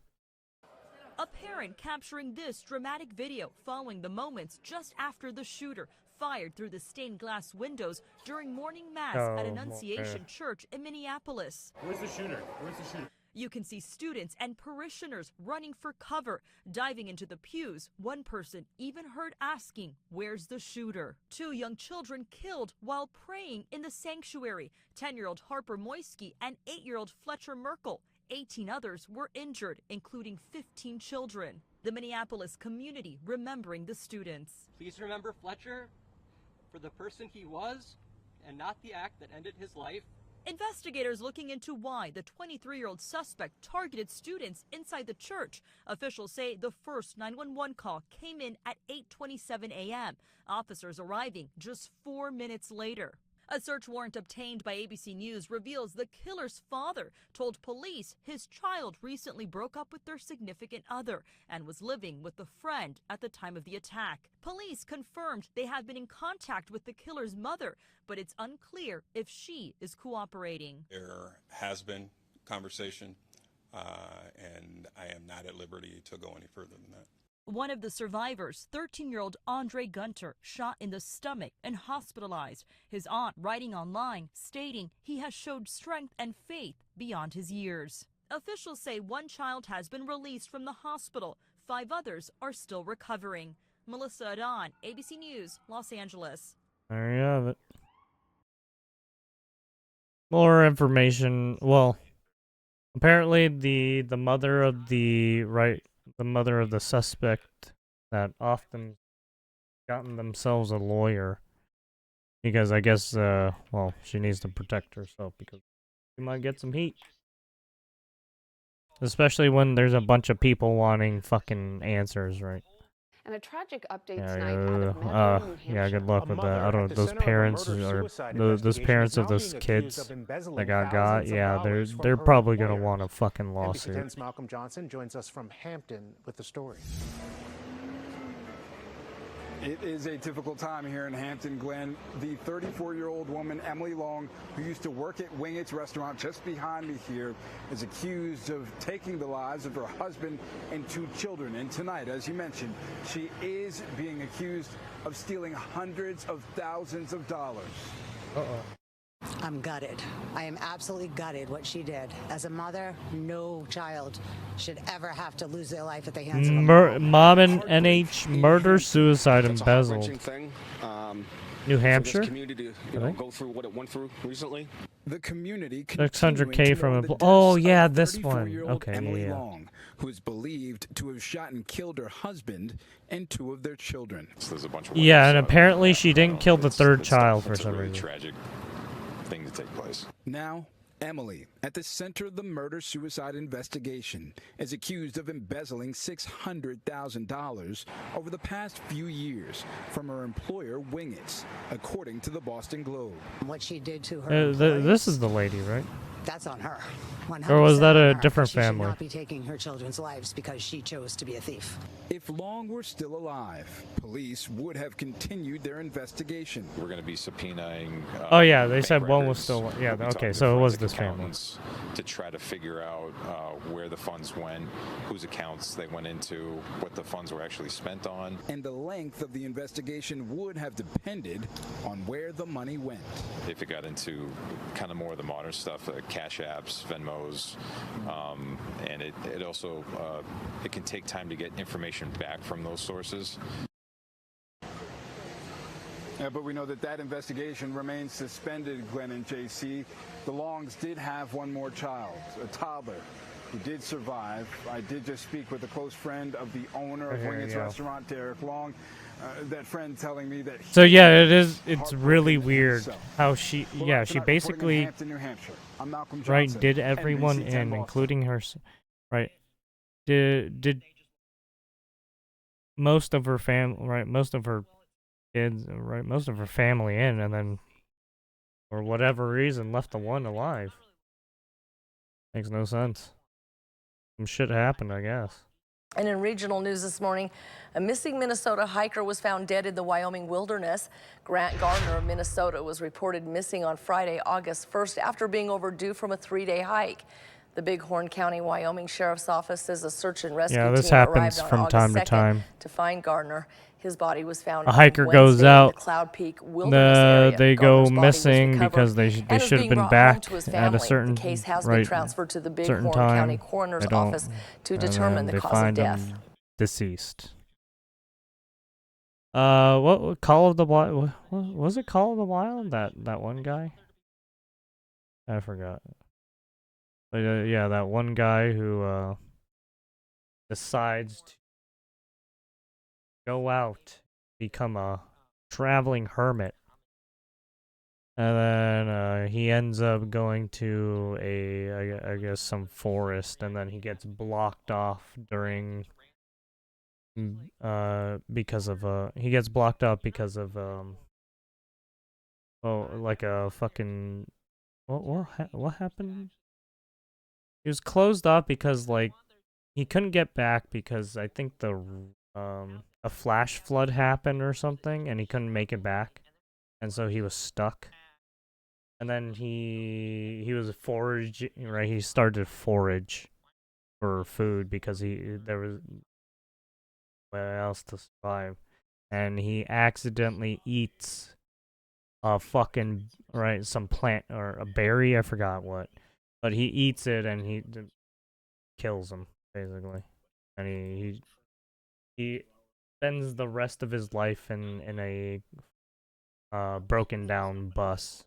A parent capturing this dramatic video following the moments just after the shooter fired through the stained glass windows during morning mass at Oh, Annunciation okay. Church in Minneapolis. Where's the shooter? Where's the shooter? You can see students and parishioners running for cover, diving into the pews. One person even heard asking, "Where's the shooter?" 2 young children killed while praying in the sanctuary. 10-year-old Harper Moisky and 8-year-old Fletcher Merkel. 18 others were injured, including 15 children. The Minneapolis community remembering the students. Please remember Fletcher for the person he was and not the act that ended his life. Investigators looking into why the 23-year-old suspect targeted students inside the church. Officials say the first 911 call came in at 8:27 a.m. Officers arriving just 4 minutes later. A search warrant obtained by ABC News reveals the killer's father told police his child recently broke up with their significant other and was living with a friend at the time of the attack. Police confirmed they have been in contact with the killer's mother, but it's unclear if she is cooperating. There has been conversation, and I am not at liberty to go any further than that. One of the survivors, 13-year-old Andre Gunter, shot in the stomach and hospitalized. His aunt writing online, stating he has showed strength and faith beyond his years. Officials say one child has been released from the hospital. 5 others are still recovering. Melissa Adon, ABC News, Los Angeles. There you have it. More information. Well, apparently the mother of the suspect that often gotten themselves a lawyer because I guess well, she needs to protect herself because she might get some heat. Especially when there's a bunch of people wanting fucking answers, right? And a tragic update Yeah, tonight out of Medford, New yeah, Hampshire. good luck with that. I don't know, those parents or those parents of those kids that got, yeah, they're probably gonna want a fucking lawsuit. NBC10's Malcolm Johnson joins us from Hampton with the story. It is a difficult time here in Hampton, Glenn. The 34-year-old woman, Emily Long, who used to work at Wingett's restaurant just behind me here, is accused of taking the lives of her husband and 2 children. And tonight, as you mentioned, she is being accused of stealing hundreds of thousands of dollars. I'm gutted. I am absolutely gutted what she did. As a mother, no child should ever have to lose their life at the hands of a Mom and NH murder, suicide, embezzled. New Hampshire? Community to, go through what it went through recently. The community 600K from a... Oh, yeah, this one. Okay, Emily yeah. Long, who is believed to have shot and killed her husband and 2 of their children. So there's a bunch of Yeah, and apparently she didn't kill the 3rd child for some really reason. Tragic thing to take place. Now, Emily, at the center of the murder-suicide investigation, is accused of embezzling $600,000 over the past few years from her employer, Wingett's, according to the Boston Globe. What she did to her This is the lady, right? that's on her. Or was that 100% a on her. different She family? should not be taking her children's lives because she chose to be a thief. If Long were still alive, police would have continued their investigation. We're going to be subpoenaing. Oh, yeah, they bank said one was records. still... Yeah, We'll be okay, talking to so it was forensic this family. accountants to try to figure out where the funds went, whose accounts they went into, what the funds were actually spent on. And the length of the investigation would have depended on where the money went. If it got into kind of more of the modern stuff, Cash Apps, Venmos, and it also it can take time to get information back from those sources. But we know that investigation remains suspended, Glenn and JC. The Longs did have one more child, a toddler, who did survive. I did just speak with a close friend of the owner of Wingett's restaurant, Derek Long. That friend telling me that. So yeah, it's really weird how she she basically right did everyone in, including her, right? Did most of her most of her kids, right, most of her family in, and then for whatever reason left the one alive. Makes no sense. Some shit happened, I guess. And in regional news this morning, a missing Minnesota hiker was found dead in the Wyoming wilderness. Grant Gardner of Minnesota was reported missing on Friday, August 1st, after being overdue from a 3-day hike. The Bighorn County, Wyoming Sheriff's Office says a search and rescue this team happens arrived on from August time to 2nd time. to find Gardner. His body was found A hiker on goes Wednesday in out, the Cloud Peak wilderness area. they go Gardner's body was missing recovered because they and is should have being been brought home back to his at family. a certain The case has been transferred to the Bighorn County Coroner's Office to determine the cause of death. Deceased. What Call of the Wild? Was it Call of the Wild? That one guy? I forgot. But yeah, that one guy who decides to go out, become a traveling hermit, and then he ends up going to I guess some forest, and then he gets blocked off during because of Oh, like a fucking what happened? He was closed off because like he couldn't get back because I think a flash flood happened or something and he couldn't make it back. And so he was stuck. And then he was forage, right? He started to forage for food because there was where else to survive. And he accidentally eats a fucking right some plant or a berry, I forgot what. But he eats it and he kills him basically. And he spends the rest of his life in a broken down bus.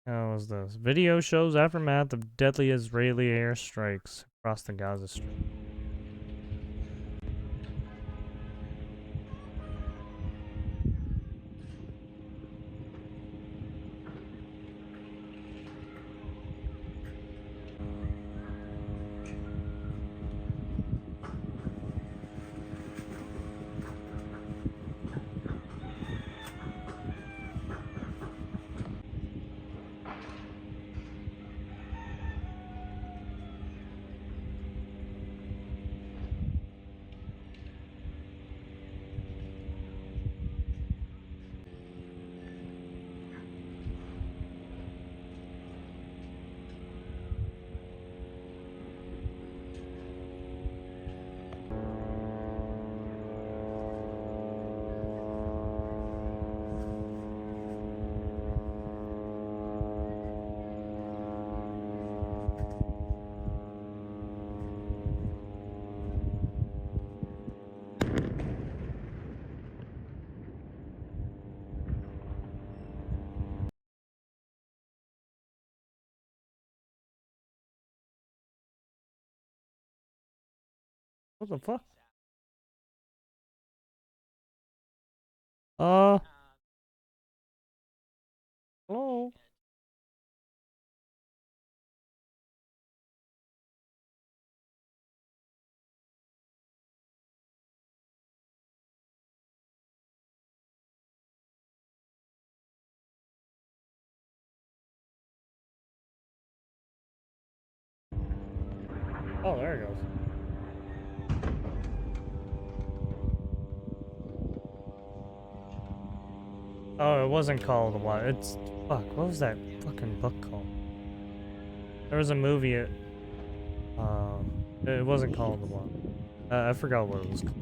How was this? Video shows aftermath of deadly Israeli airstrikes across the Gaza Strip. What the fuck? Hello? Oh, there it goes. Oh, it wasn't called what? It's fuck. What was that fucking book called? There was a movie. It wasn't called the one. I forgot what it was called.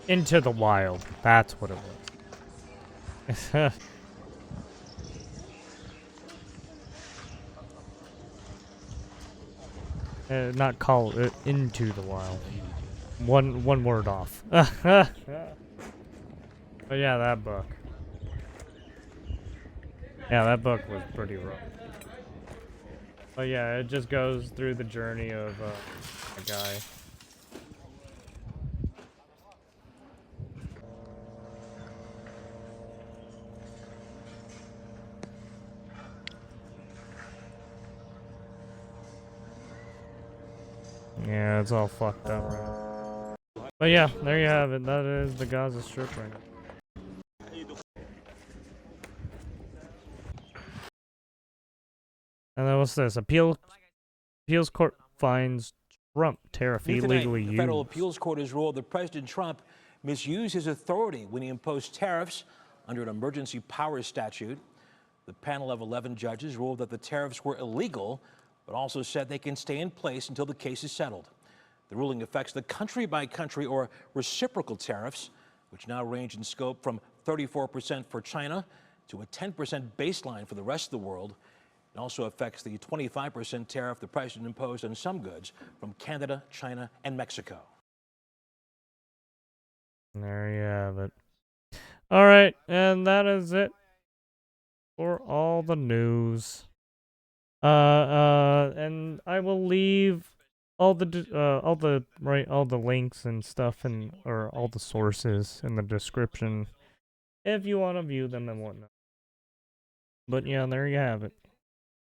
Into the Wild. That's what it was. Not call it Into the Wild. One word off. But yeah, that book. Yeah, that book was pretty rough. But yeah, it just goes through the journey of a guy. Yeah, it's all fucked up right now. But yeah, there you have it. That is the Gaza Strip right now. And then what's this? Appeals court finds Trump tariff illegally the federal used. appeals court has ruled that President Trump misused his authority when he imposed tariffs under an emergency powers statute. The panel of 11 judges ruled that the tariffs were illegal, but also said they can stay in place until the case is settled. The ruling affects the country-by-country or reciprocal tariffs, which now range in scope from 34% for China to a 10% baseline for the rest of the world. It also affects the 25% tariff the president imposed on some goods from Canada, China, and Mexico. There you have it. All right, and that is it for all the news. And I will leave all the links and stuff or all the sources in the description if you want to view them and whatnot. But yeah, there you have it.